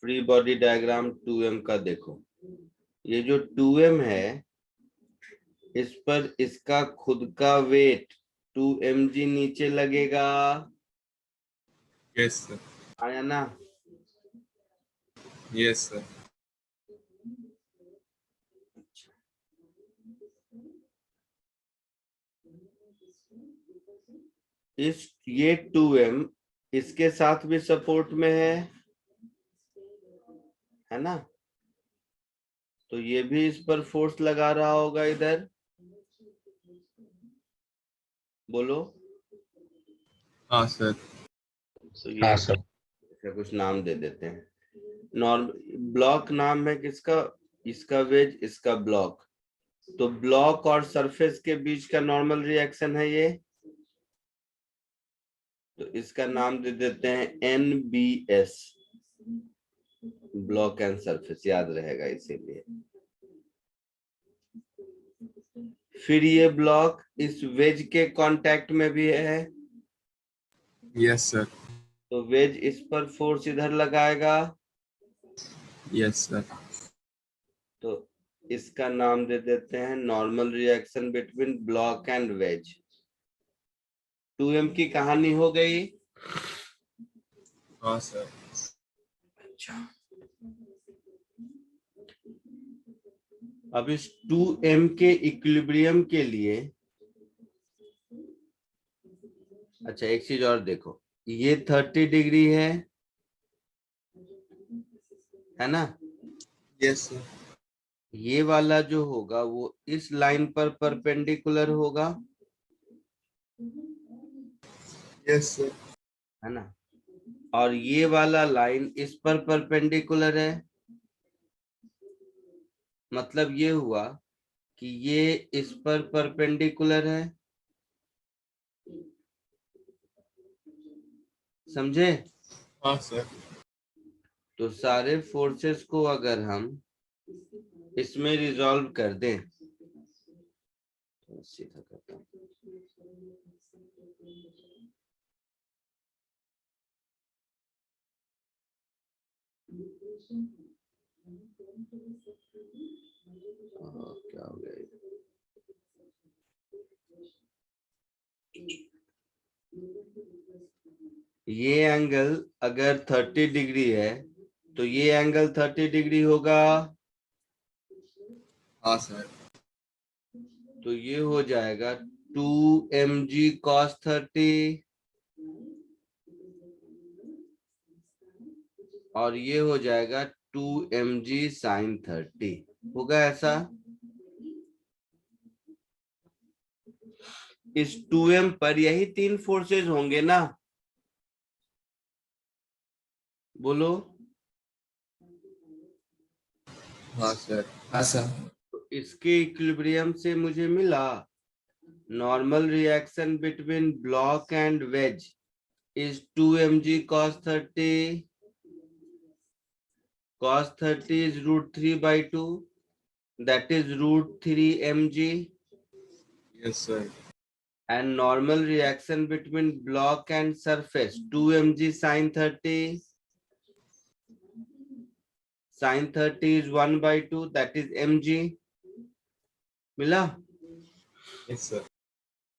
फ्री बॉडी डायग्राम 2m का देखो, ये जो 2m है इस पर इसका खुद का वेट 2mg नीचे लगेगा। Yes, sir. आया ना? Yes, sir. इस ये 2m इसके साथ भी सपोर्ट में है ना? तो ये भी इस पर फोर्स लगा रहा होगा इधर, बोलो। हाँ सर। तो ये कुछ नाम दे देते हैं। नॉर्मल ब्लॉक नाम है किसका? इसका वेज, इसका ब्लॉक। तो ब्लॉक और सरफेस के बीच का नॉर्मल रिएक्शन है ये, तो इसका नाम दे देते हैं NBS, ब्लॉक एंड सरफेस, याद रहेगा इसीलिए। फिर ये ब्लॉक इस वेज के कांटेक्ट में भी है। Yes, sir. तो वेज इस पर फोर्स इधर लगाएगा। Yes, sir. तो इसका नाम दे देते हैं normal reaction between block and wedge. 2m की कहानी हो गई। हाँ सर। अच्छा, अब इस 2m के इक्विलिब्रियम के लिए, अच्छा एक चीज और देखो, ये 30 डिग्री है है ना? Yes, sir. ये वाला जो होगा वो इस लाइन पर परपेंडिकुलर होगा, Yes, sir. है ना? और ये वाला लाइन इस पर परपेंडिकुलर है। मतलब ये हुआ कि ये इस पर परपेंडिकुलर है, समझे? हाँ सर. तो सारे फोर्सेस को अगर हम इसमें रिजॉल्व कर दें, तो सीधा करता हूं। क्या हो गया ये? ये एंगल अगर 30 डिग्री है तो ये एंगल 30 डिग्री होगा, हाँ सर. तो ये हो जाएगा 2mg cos 30 और ये हो जाएगा 2mg sin 30। होगा ऐसा? इस 2m पर यही तीन फोर्सेस होंगे ना? बोलो। हाँ सर. हाँ सर. तो इसके इक्विलिब्रियम से मुझे मिला normal reaction between block and wedge is 2mg cos 30. Cos 30 is √3/2. That is √3mg. Yes, sir. And normal reaction between block and surface 2mg sin 30. Sin 30 is 1/2. That is mg. मिला? Yes, sir.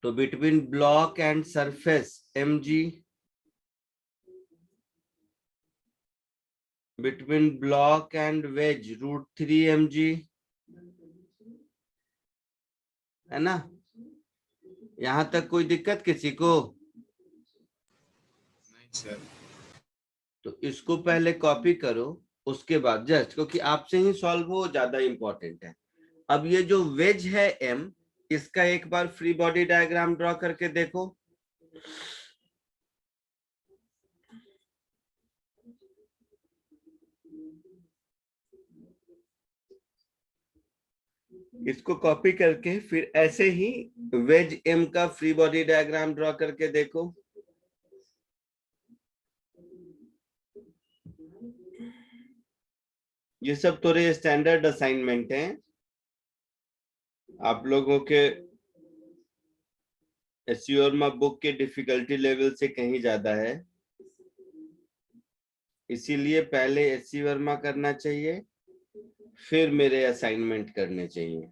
तो between block and surface mg, between block and wedge √3mg, है ना? यहां तक कोई दिक्कत किसी को? नहीं सर. तो इसको पहले कॉपी करो, उसके बाद जस्ट, क्योंकि आपसे ही सॉल्व हो ज्यादा इंपॉर्टेंट है। अब ये जो वेज है एम, इसका एक बार फ्री बॉडी डायग्राम ड्रॉ करके देखो। इसको कॉपी करके फिर ऐसे ही वेज एम का फ्री बॉडी डायग्राम ड्रॉ करके देखो। ये सब थोड़े स्टैंडर्ड असाइनमेंट हैं, आप लोगों के एससी वर्मा बुक के डिफिकल्टी लेवल से कहीं ज्यादा है, इसीलिए पहले एससी वर्मा करना चाहिए, फिर मेरे असाइनमेंट करने चाहिए।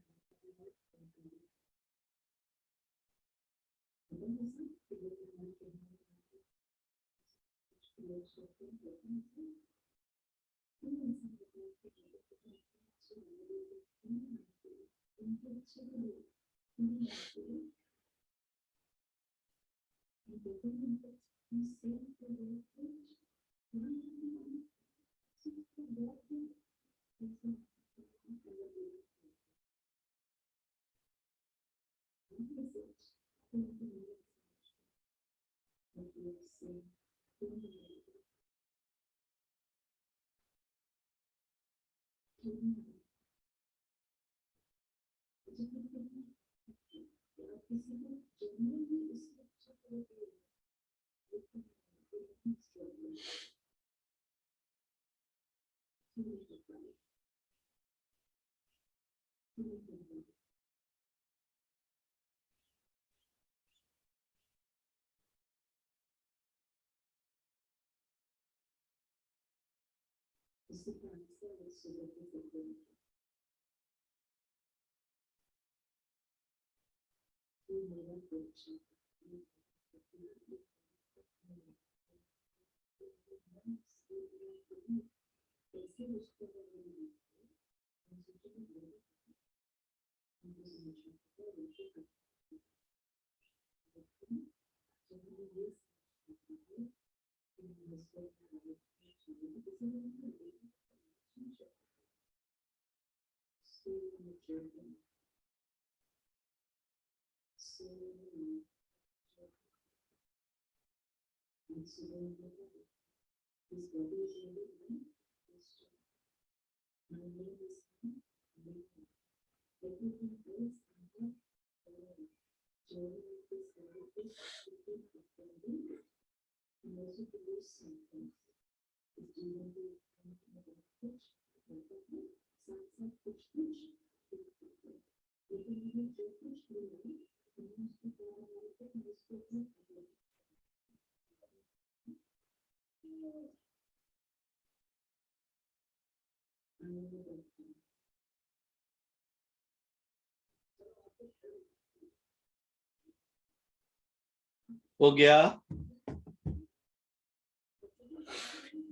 हो गया?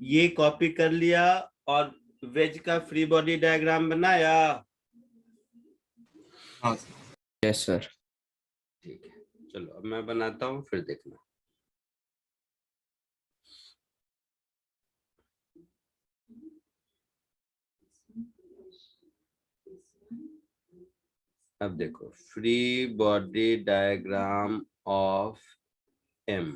ये कॉपी कर लिया और वेज का फ्री बॉडी डायग्राम बनाया। हाँ सर। Yes, sir. ठीक है, चलो अब मैं बनाता हूँ, फिर देखना। अब देखो, free body diagram of M.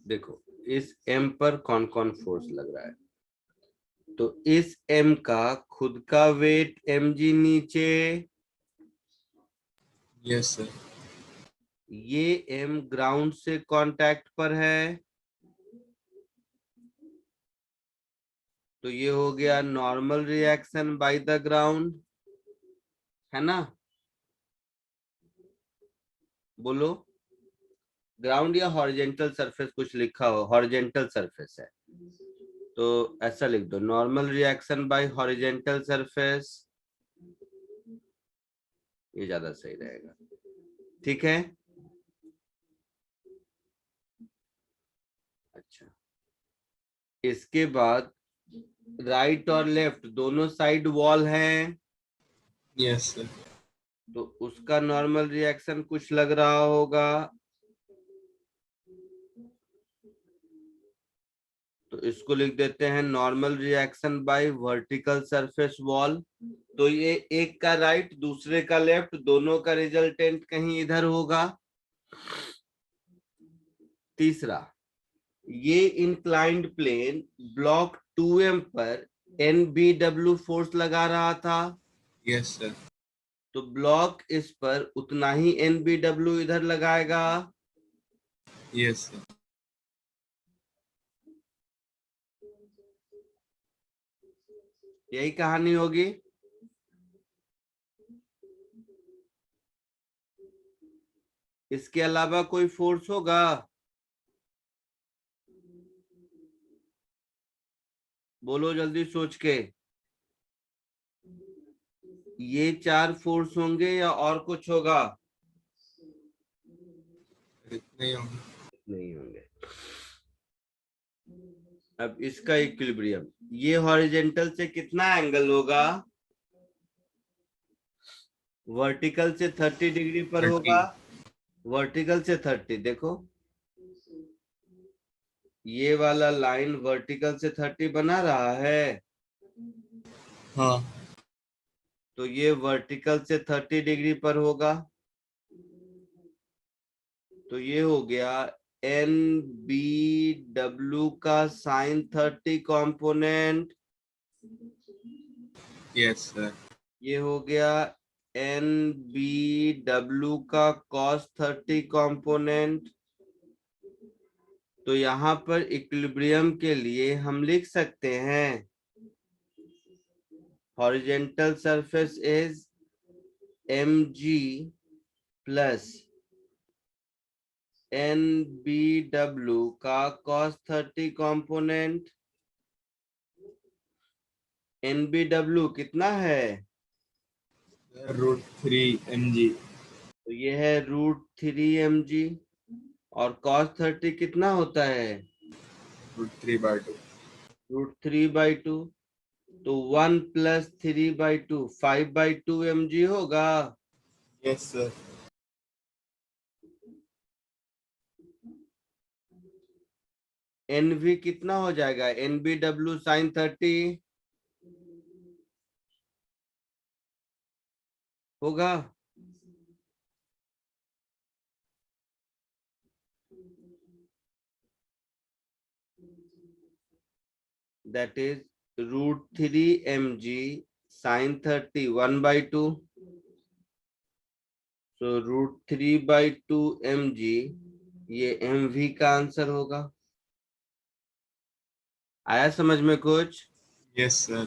देखो इस एम पर कौन कौन फोर्स लग रहा है। तो इस एम का खुद का वेट mg नीचे, यस सर। ये एम ग्राउंड से कांटेक्ट पर है, तो ये हो गया normal reaction by the ground, है ना? बोलो, ग्राउंड या हॉरिजेंटल सरफेस कुछ लिखा हो, हॉरिजेंटल सरफेस है तो ऐसा लिख दो, normal reaction by horizontal surface, ये ज्यादा सही रहेगा। ठीक है, अच्छा। इसके बाद राइट और लेफ्ट दोनों साइड वॉल हैं, यस सर। तो उसका नॉर्मल रिएक्शन कुछ लग रहा होगा, तो इसको लिख देते हैं normal reaction by vertical surface wall. तो ये एक का राइट दूसरे का लेफ्ट, दोनों का रिजल्टेंट कहीं इधर होगा। तीसरा, ये इंक्लाइंड प्लेन ब्लॉक 2m पर NBW फोर्स लगा रहा था, यस सर। तो ब्लॉक इस पर उतना ही NBW इधर लगाएगा। Yes sir. यही कहानी होगी। इसके अलावा कोई फोर्स होगा? बोलो जल्दी सोच के। ये 4 फोर्स होंगे या और कुछ होगा? इतने ही होंगे। नहीं होंगे। अब इसका इक्विलिब्रियम, ये हॉरिजेंटल से कितना एंगल होगा? वर्टिकल से 30 डिग्री पर 30। होगा। वर्टिकल से 30, देखो ये वाला लाइन वर्टिकल से 30 बना रहा है, हाँ। तो ये वर्टिकल से 30 डिग्री पर होगा, तो ये हो गया NBW का साइन 30 कंपोनेंट, यस सर। ये हो गया NBW का cos 30 कंपोनेंट। तो यहाँ पर इक्विलिब्रियम के लिए हम लिख सकते हैं horizontal surface is mg plus NBW का cos 30 कंपोनेंट। NBW कितना है? √3 mg। तो ये है √3 mg, और cos 30 कितना होता है? √3/2। √3/2। तो 1+3/2 5/2 mg होगा। Yes, sir. NV कितना हो जाएगा? NBW sin 30 होगा। That is √3 mg sin 30 1/2. So √3/2 mg, ये mv का आंसर होगा। आया समझ में कुछ? Yes, sir.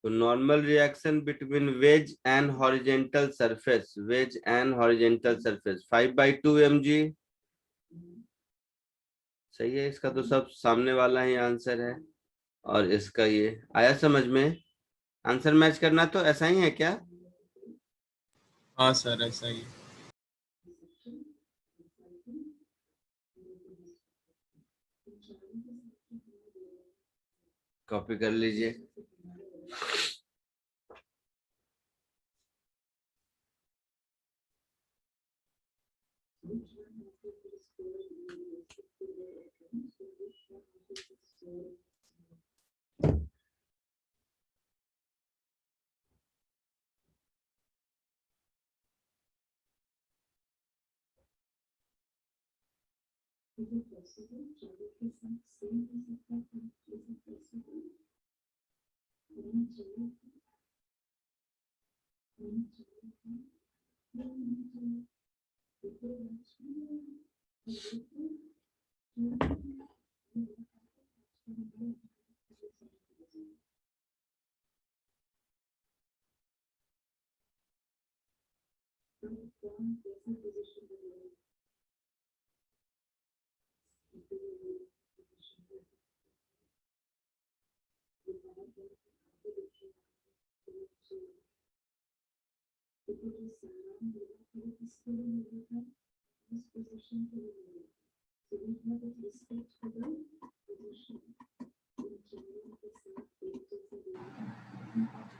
तो normal reaction between wedge and horizontal surface, wedge and horizontal surface 5/2 mg। सही है, इसका तो सब सामने वाला ही आंसर है। और इसका ये आया समझ में? आंसर मैच करना तो ऐसा ही है क्या? हाँ सर, ऐसा ही है। कॉपी कर लीजिए।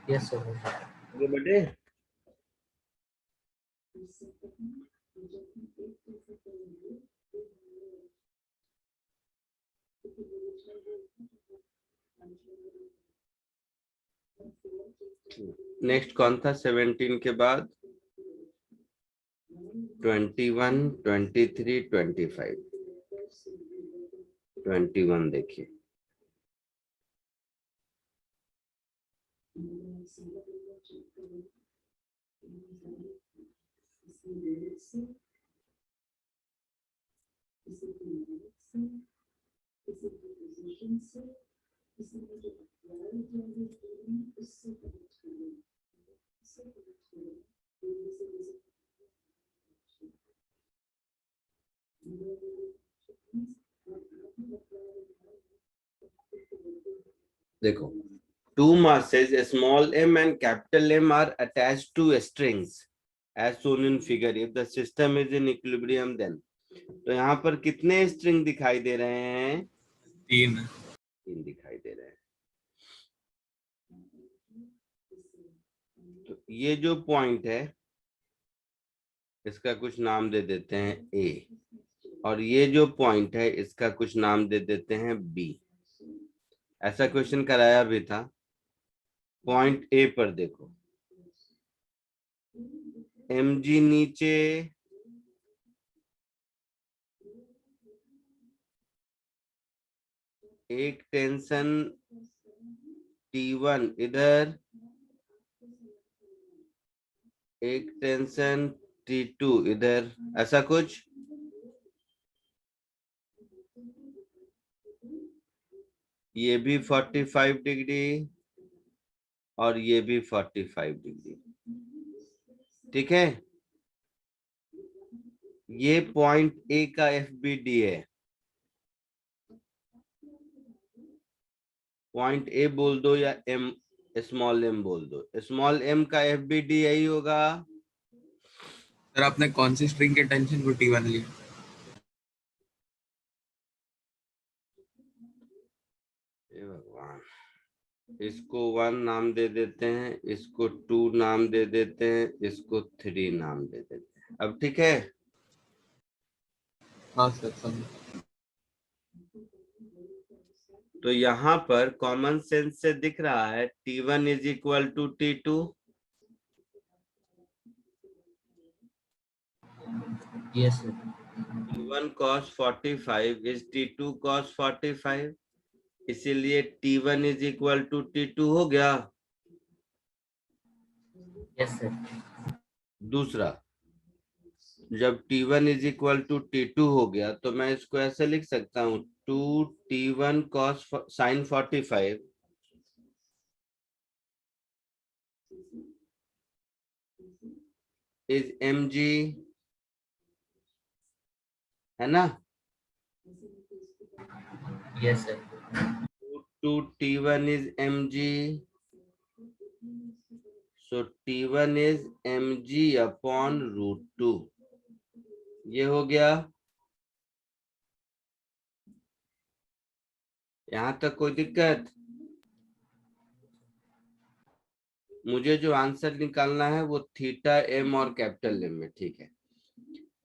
Yes, sir. आगे बढ़े। नेक्स्ट कौन था 17 के बाद? 21, 23, 25। 21 देखिए। देखो, two masses small m and capital M are attached to strings as shown in figure. If the system is in equilibrium then, तो यहाँ पर कितने स्ट्रिंग दिखाई दे रहे हैं? 3। 3 दिखाई दे रहे हैं। तो ये जो पॉइंट है इसका कुछ नाम दे देते हैं A, और ये जो पॉइंट है इसका कुछ नाम दे देते हैं B। ऐसा क्वेश्चन कराया भी था। पॉइंट A पर देखो, mg नीचे, एक टेंशन T1 इधर, एक टेंशन T2 इधर, ऐसा कुछ। ये भी 45 डिग्री और ये भी 45 डिग्री। ठीक है, ये पॉइंट ए का FBD है। पॉइंट ए बोल दो या m स्मॉल m बोल दो, स्मॉल m का FBD यही होगा। सर आपने कौन सी स्ट्रिंग के टेंशन को T1 लिया? हे भगवान, इसको 1 नाम दे देते हैं, इसको 2 नाम दे देते हैं, इसको 3 नाम दे देते हैं। अब ठीक है। हाँ सर समझ। तो यहाँ पर कॉमन सेंस से दिख रहा है T1 is equal to T2। Yes, sir. T1 cos 45 is T2 cos 45, इसीलिए T1 is equal to T2 हो गया। Yes, sir. दूसरा, जब T1 is equal to T2 हो गया तो मैं इसको ऐसे लिख सकता हूँ 2T1 cos sin 45 is mg, है ना। Yes, sir. 2T1 is mg, so T1 is mg upon √2। ये हो गया। यहां तक कोई दिक्कत? मुझे जो आंसर निकालना है वो थीटा एम और कैपिटल एम में, ठीक है।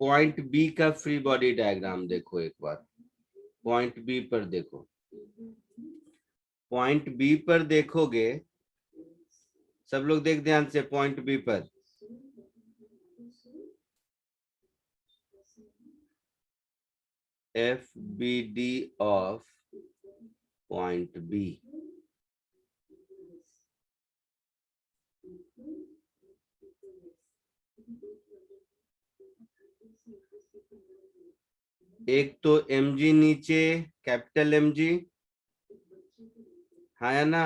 पॉइंट बी का फ्री बॉडी डायग्राम देखो एक बार। पॉइंट बी पर देखो, पॉइंट बी पर देखोगे, सब लोग देख ध्यान से पॉइंट बी पर। F B D of point B, एक तो mg नीचे, कैपिटल mg, हाँ या ना।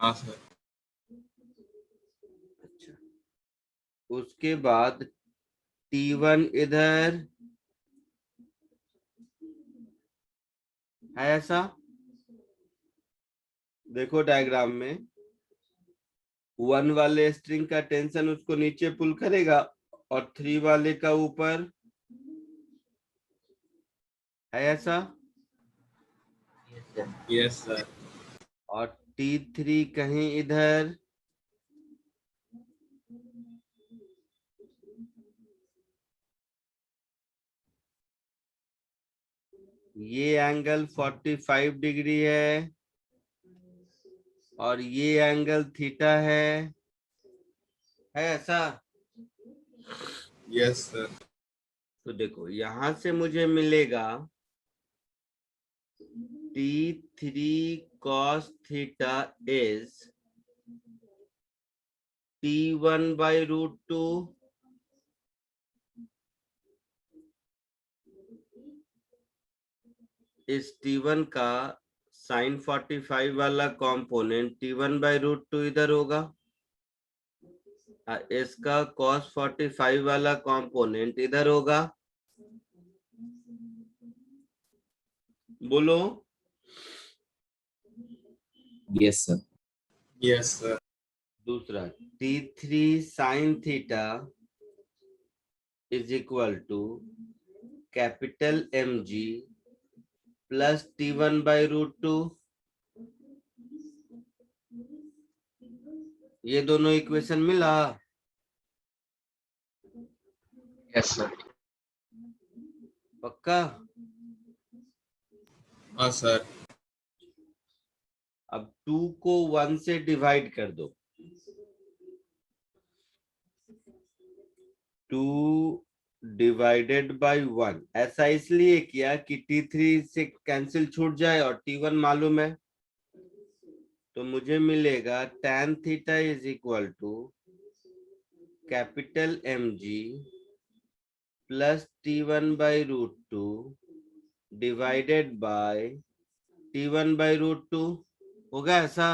हाँ सर। अच्छा, उसके बाद T1 इधर है, ऐसा देखो डायग्राम में। 1 वाले स्ट्रिंग का टेंशन उसको नीचे पुल करेगा और 3 वाले का ऊपर है, ऐसा। Yes, sir. Yes sir. और T3 कहीं इधर, ये एंगल 45 डिग्री है और ये एंगल थीटा है ऐसा। Yes sir. तो देखो यहां से मुझे मिलेगा T3 cos theta is T1 by √2 इस T1 का sin 45 वाला कंपोनेंट T1 by √2 इधर होगा, इसका cos 45 वाला कंपोनेंट इधर होगा। बोलो। Yes, sir. Yes sir. दूसरा, T3 sin theta is equal to capital mg plus T1 by √2। ये दोनों इक्वेशन मिला। Yes, sir. पक्का? हाँ सर। अब 2 को 1 से डिवाइड कर दो। 2 डिवाइडेड बाय 1, ऐसा इसलिए किया कि T3 से कैंसिल छूट जाए और T1 मालूम है। तो मुझे मिलेगा tan theta is equal to capital mg plus T1 by √2 divided by T1 by √2। होगा ऐसा?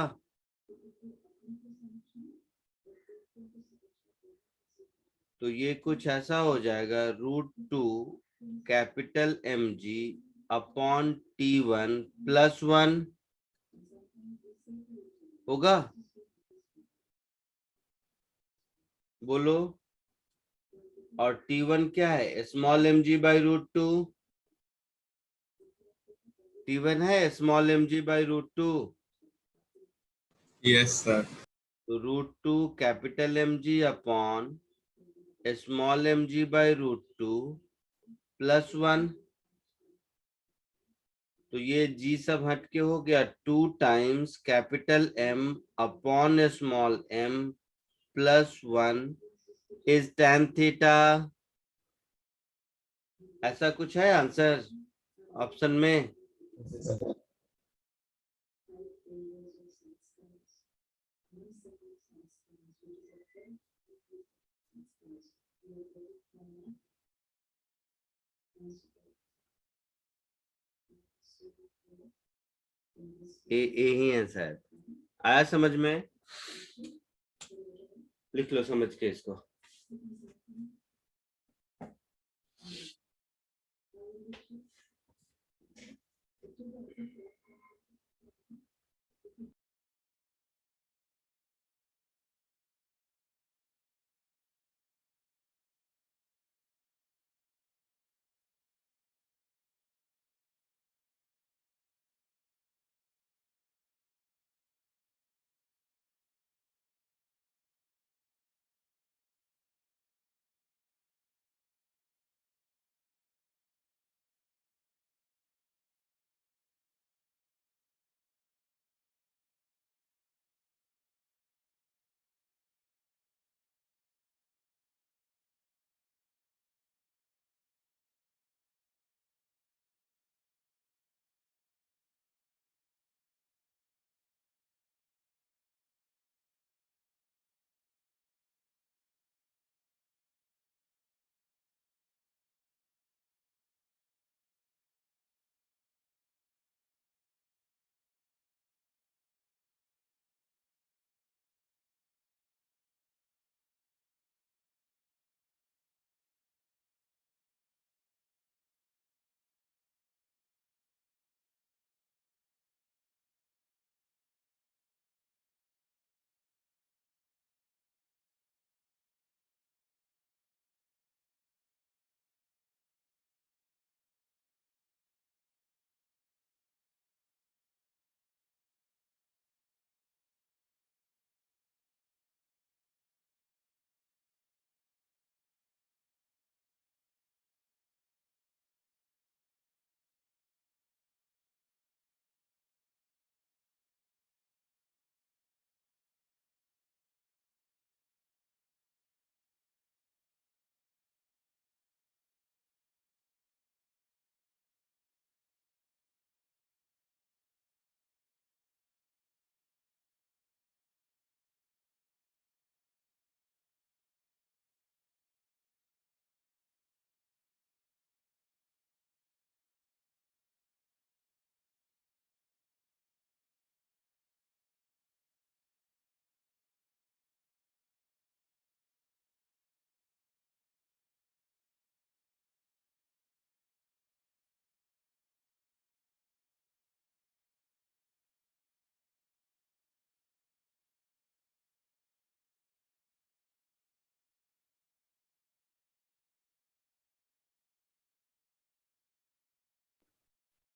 तो ये कुछ ऐसा हो जाएगा √2 capital mg upon T1 plus 1 होगा। बोलो। और T1 क्या है? Small mg by √2। T1 है small mg by √2, Yes, sir. तो √2 capital mg upon small mg by √2 plus 1। तो ये g सब हट के हो गया 2 times capital M upon small m plus 1 is tan theta. ऐसा कुछ है आंसर ऑप्शन में? ए ही है शायद। आया समझ में? लिख लो समझ के इसको।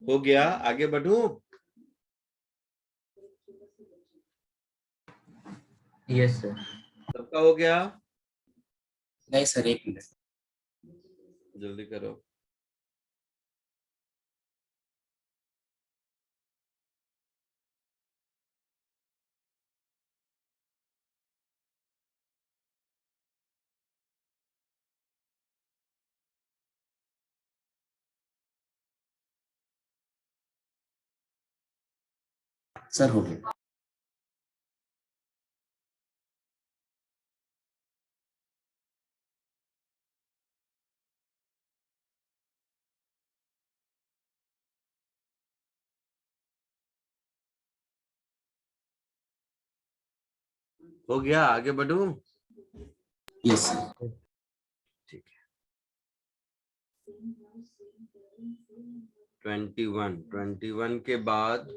हो गया? आगे बढ़ूं? Yes, sir. सबका हो गया? नहीं सर, एक मिनट। जल्दी करो। सर हो गया। हो गया? आगे बढ़ूं? Yes sir. ठीक है। 21 के बाद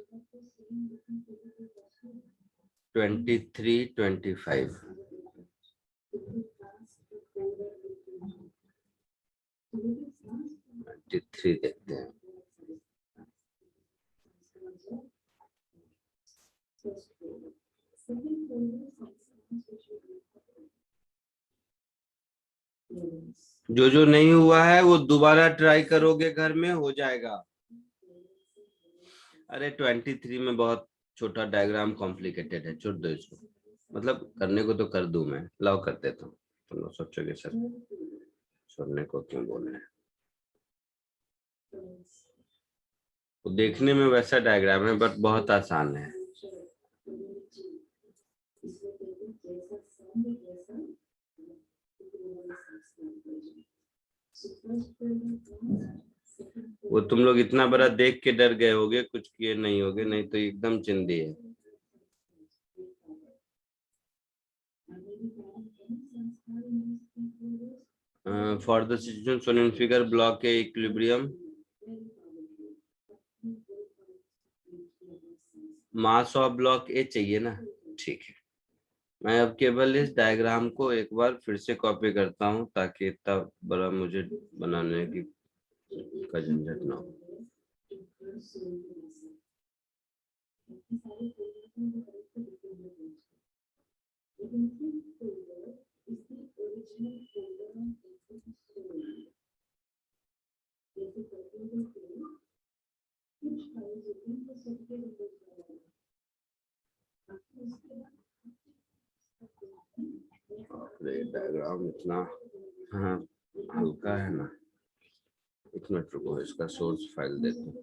23, 25। 23 देखते हैं। जो जो नहीं हुआ है वो दोबारा ट्राई करोगे, घर में हो जाएगा। अरे 23 में बहुत छोटा डायग्राम कॉम्प्लिकेटेड है, छोड़ दो इसको। मतलब करने को तो कर दूं मैं, लाओ कर देता हूँ। तुम लोग सोचोगे सर छोड़ने को क्यों बोल रहे हैं। वो देखने में वैसा डायग्राम है बट बहुत आसान है। वो तुम लोग इतना बड़ा देख के डर गए होगे, कुछ किए नहीं होगे, नहीं तो एकदम चिंदी है। For the situation shown in figure, block A equilibrium, mass of block ए चाहिए ना, ठीक है। मैं अब केवल इस डायग्राम को एक बार फिर से कॉपी करता हूँ ताकि इतना बड़ा मुझे बनाने की का झंझट ना हो। डायग्राम इतना हाँ हल्का है ना। एक मिनट रुको, इसका सोर्स फाइल देता हूँ।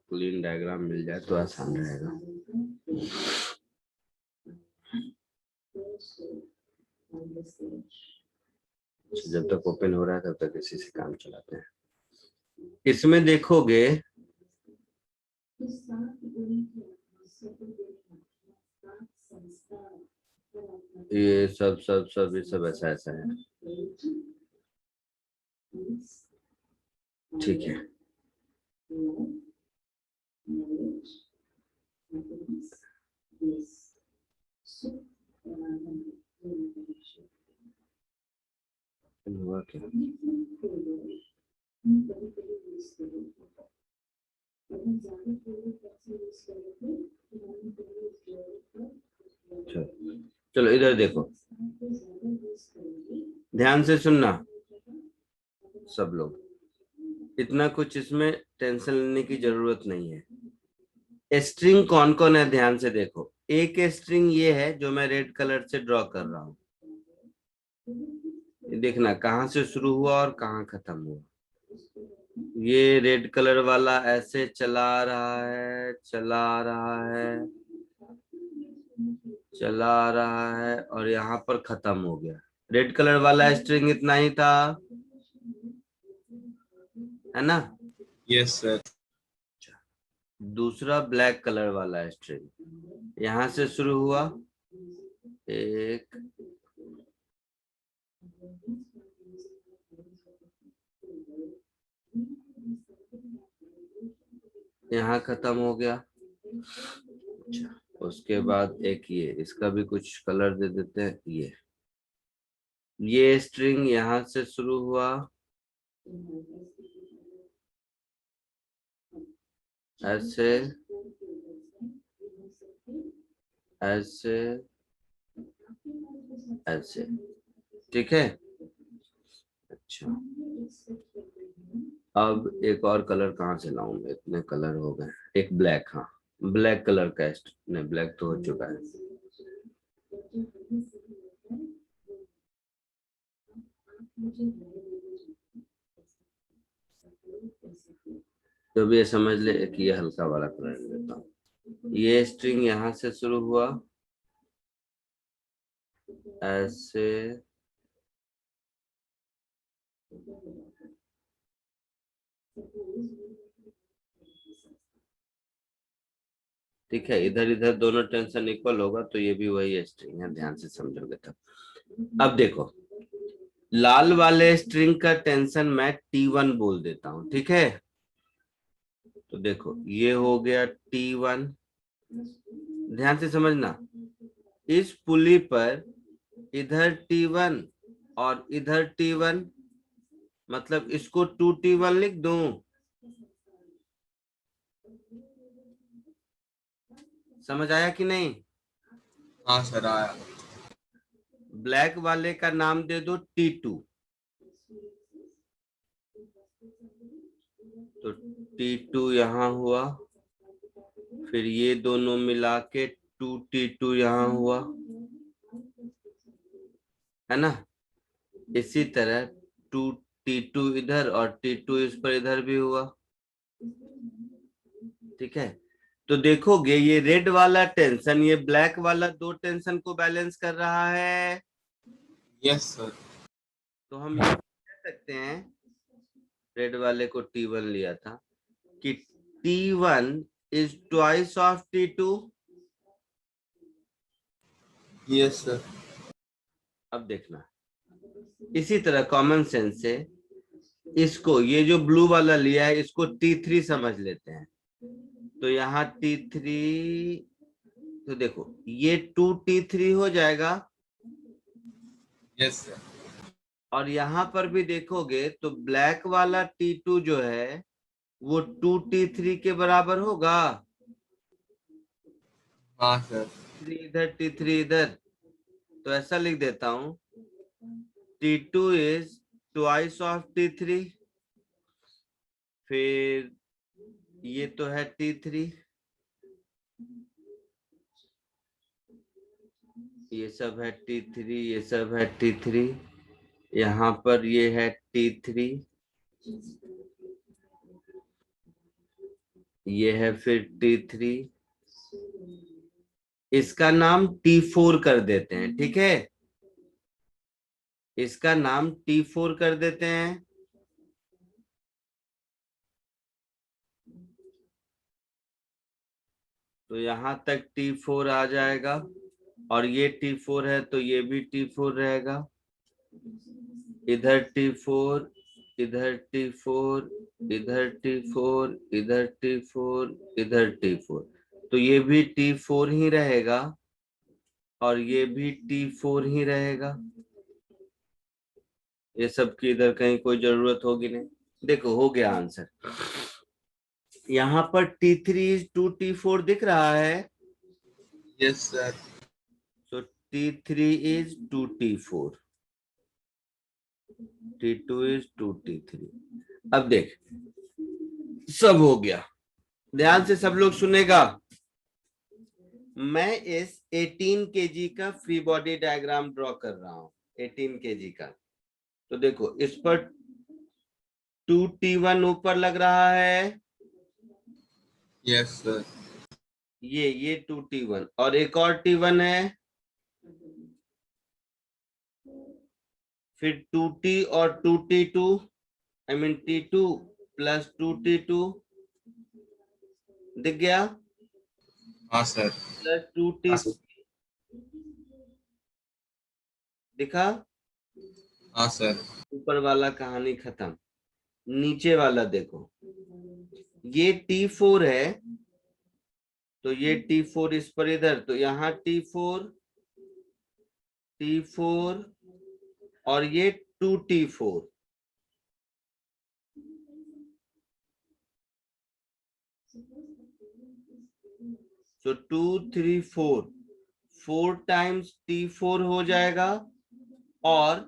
क्लीन डायग्राम मिल जाए तो आसान रहेगा। जब तक ओपन हो रहा है तब तक इसी से काम चलाते हैं। इसमें देखोगे ये सब ऐसा ऐसा है, ठीक है। हुआ क्या? चलो इधर देखो, ध्यान से सुनना सब लोग। इतना कुछ इसमें टेंशन लेने की जरूरत नहीं है। स्ट्रिंग कौन कौन है ध्यान से देखो। एक स्ट्रिंग ये है जो मैं रेड कलर से ड्रॉ कर रहा हूँ। देखना कहाँ से शुरू हुआ और कहाँ खत्म हुआ। ये रेड कलर वाला ऐसे चला रहा है, चला रहा है, चला रहा है और यहाँ पर खत्म हो गया। रेड कलर वाला स्ट्रिंग इतना ही था, है ना? Yes sir. दूसरा ब्लैक कलर वाला स्ट्रिंग यहाँ से शुरू हुआ, एक, यहाँ खत्म हो गया। अच्छा, उसके बाद एक ये, इसका भी कुछ कलर दे देते हैं। ये स्ट्रिंग यहाँ से शुरू हुआ, ऐसे ऐसे ऐसे, ठीक है। अच्छा, अब एक और कलर कहाँ से लाऊं मैं, इतने कलर हो गए। एक ब्लैक, हाँ ब्लैक कलर का नहीं, ब्लैक तो हो चुका है। तो भी ये समझ ले कि ये हल्का वाला कलर लेता हूँ। ये स्ट्रिंग यहाँ से शुरू हुआ, ऐसे ठीक है। इधर इधर दोनों टेंशन इक्वल होगा तो ये भी वही स्ट्रिंग है, ध्यान से समझोगे तब। अब देखो, लाल वाले स्ट्रिंग का टेंशन मैं T1 बोल देता हूं, ठीक है। तो देखो ये हो गया T1, ध्यान से समझना। इस पुली पर इधर T1 और इधर T1, मतलब इसको 2T1 लिख दूं? समझ आया कि नहीं? हाँ सर आया। ब्लैक वाले का नाम दे दो T2, तो T2 यहाँ हुआ, फिर ये दोनों मिला के 2T2 यहाँ हुआ, है ना? इसी तरह 2T2 इधर और T2 इस पर इधर भी हुआ। ठीक है, तो देखोगे ये रेड वाला टेंशन ये ब्लैक वाला दो टेंशन को बैलेंस कर रहा है। Yes sir. तो हम ये कह सकते हैं, रेड वाले को T1 लिया था, कि T1 is twice of T2। Yes sir. अब देखना, इसी तरह कॉमन सेंस से इसको, ये जो ब्लू वाला लिया है इसको T3 समझ लेते हैं। तो यहाँ T3, तो देखो ये 2T3 हो जाएगा, यस सर। और यहाँ पर भी देखोगे तो ब्लैक वाला T2 जो है वो 2T3 के बराबर होगा। हाँ सर। इधर T3 इधर, तो ऐसा लिख देता हूं, T2 is twice of T3, फिर ये तो है T3, ये सब है T3, ये सब है T3, यहाँ पर ये है T3, ये है फिर T3, इसका नाम T4 कर देते हैं। ठीक है, इसका नाम T4 कर देते हैं। तो यहां तक T4 आ जाएगा, और ये T4 है तो ये भी T4 रहेगा, इधर T4, इधर T4, इधर T4, इधर T4, इधर T4, तो ये भी T4 ही रहेगा, और ये भी T4 ही रहेगा। ये सब की इधर कहीं कोई जरूरत होगी नहीं। देखो हो गया आंसर। यहाँ पर T3 is 2T4 दिख रहा है, यस सर। तो T3 is 2T4, T2 is 2T3। अब देख सब हो गया, ध्यान से सब लोग सुनेगा। मैं इस 18 kg का फ्री बॉडी डायग्राम ड्रॉ कर रहा हूं, 18 kg का। तो देखो इस पर 2T1 ऊपर लग रहा है, यस सर। ये 2T1, और एक और T1 है, फिर 2T और 2T2, I mean T2 plus 2T2 दिख गया, हाँ सर। प्लस 2T दिखा। हाँ सर। ऊपर वाला कहानी खत्म, नीचे वाला देखो, ये T4 है, तो ये T4 इस पर इधर, तो यहाँ T4, T4 और ये 2T4, तो 2 3 4, 4 टाइम्स T4 हो जाएगा, और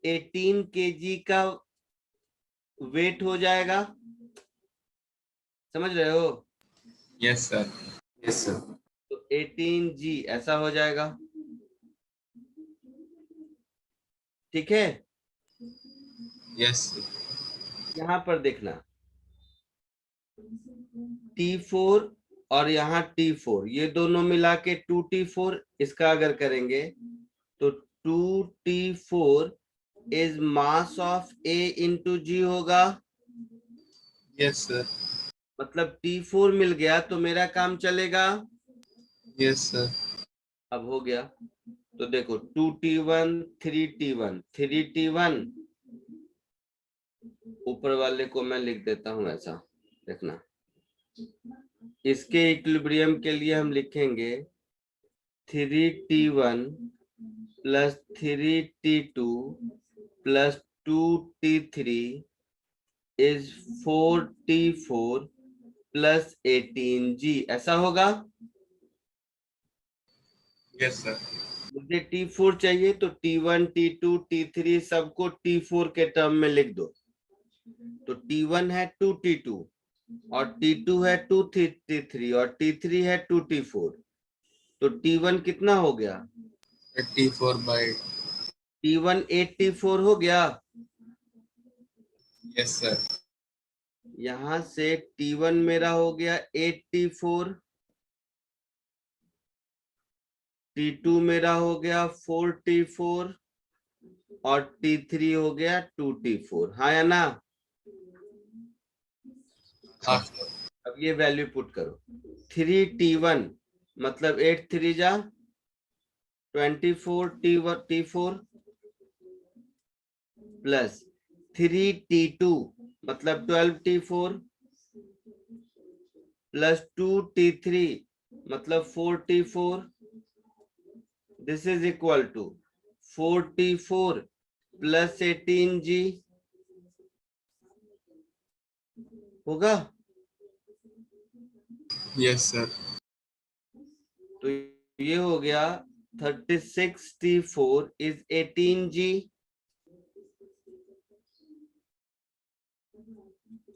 18 kg का वेट हो जाएगा। समझ रहे हो? Yes sir. Yes sir. तो 18G ऐसा हो जाएगा। ठीक है, यस सर। यहाँ पर देखना, T4 और यहाँ T4, ये दोनों मिला के 2T4, इसका अगर करेंगे तो 2T4 is mass of A into G होगा। Yes sir. मतलब T4 मिल गया तो मेरा काम चलेगा। Yes sir. अब हो गया, तो देखो 2T1, 3T1, 3T1, ऊपर वाले को मैं लिख देता हूं ऐसा, देखना, इसके इक्विलिब्रियम के लिए हम लिखेंगे 3T1 plus 3T2 plus 2t3 is 4t4 plus 18g, ऐसा होगा। Yes, sir. मुझे t4 चाहिए तो t1 t2 t3 सबको t4 के टर्म में लिख दो। तो t1 है 2t2 और t2 है 2t3 और t3 है 2t4। तो t1 कितना हो गया? 84 by. t1 8t4 हो गया। Yes, sir. यहां से t1 मेरा हो गया 8t4, t2 मेरा हो गया 4t4 और t3 हो गया 2t4। हाँ या ना? हाँ, sir. अब ये वैल्यू पुट करो। 3t1 मतलब 8 3 जा 24 t4 प्लस 3t2 मतलब 12t4 प्लस 2t3 मतलब 4t4। This is equal to 4t4 plus 18g होगा। Yes, sir. तो ये हो गया 36t4 is 18g.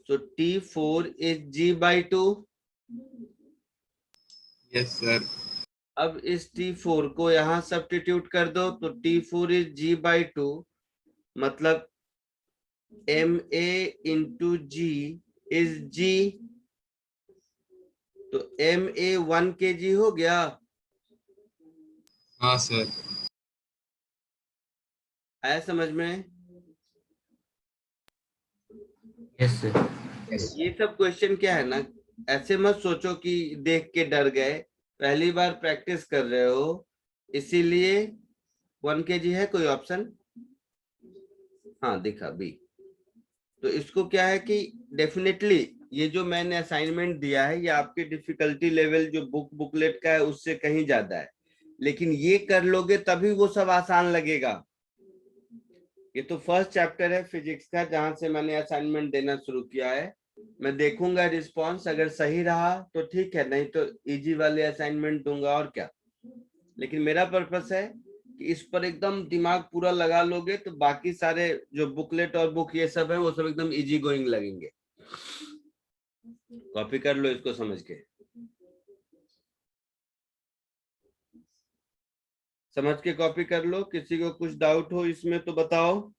So t4 is g by 2. Yes, sir. अब इस t4 को यहां सब्स्टिट्यूट कर दो तो t4 is g by 2 मतलब ma into g is g। तो ma 1 kg हो गया। हाँ, sir. आया समझ में? Yes, sir. ये सब क्वेश्चन क्या है ना, ऐसे मत सोचो कि देख के डर गए, पहली बार प्रैक्टिस कर रहे हो इसीलिए। 1 kg है कोई ऑप्शन? हाँ दिखा बी। तो इसको क्या है कि डेफिनेटली ये जो मैंने असाइनमेंट दिया है ये आपके डिफिकल्टी लेवल जो बुकलेट का है उससे कहीं ज्यादा है, लेकिन ये कर लोगे तभी वो सब आसान लगेगा। ये तो फर्स्ट चैप्टर है फिजिक्स का जहां से मैंने असाइनमेंट देना शुरू किया है। मैं देखूंगा रिस्पांस, अगर सही रहा तो ठीक है, नहीं तो इजी वाले असाइनमेंट दूंगा और क्या। लेकिन मेरा पर्पस है कि इस पर एकदम दिमाग पूरा लगा लोगे तो बाकी सारे जो बुकलेट और बुक ये सब है वो सब एकदम इजी गोइंग लगेंगे। कॉपी कर लो इसको समझ के। समझ के कॉपी कर लो। किसी को कुछ डाउट हो इसमें तो बताओ।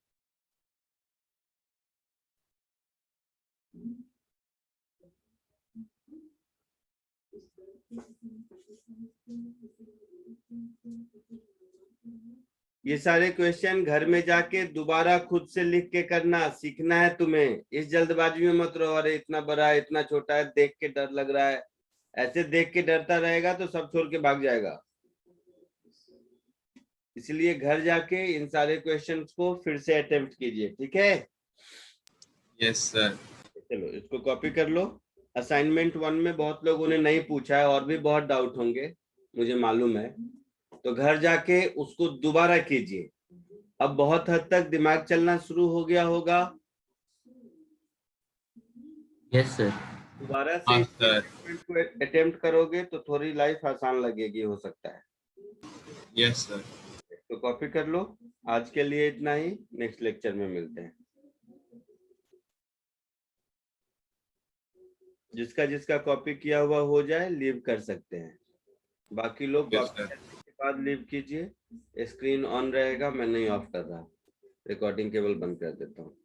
ये सारे क्वेश्चन घर में जाके दोबारा खुद से लिख के करना सीखना है तुम्हें। इस जल्दबाजी में मत रहो, अरे इतना बड़ा है इतना छोटा है देख के डर लग रहा है। ऐसे देख के डरता रहेगा तो सब छोड़ के भाग जाएगा। इसलिए घर जाके इन सारे क्वेश्चंस को फिर से अटेम्प्ट कीजिए, ठीक है? Yes, sir. चलो इसको कॉपी कर लो। असाइनमेंट 1 में बहुत लोगों ने नहीं पूछा है और भी बहुत डाउट होंगे मुझे मालूम है, तो घर जाके उसको दोबारा कीजिए। अब बहुत हद तक दिमाग चलना शुरू हो गया होगा। Yes, sir. दोबारा से हाँ, sir. को अटेम्प्ट करोगे तो थोड़ी लाइफ आसान लगेगी, हो सकता है। Yes, sir. तो कॉपी कर लो। आज के लिए इतना ही, नेक्स्ट लेक्चर में मिलते हैं। जिसका जिसका कॉपी किया हुआ हो जाए लीव कर सकते हैं, बाकी लोग Yes, कॉपी sir. करने के बाद लीव कीजिए। स्क्रीन ऑन रहेगा, मैं नहीं ऑफ कर रहा, रिकॉर्डिंग केवल बंद कर देता हूँ।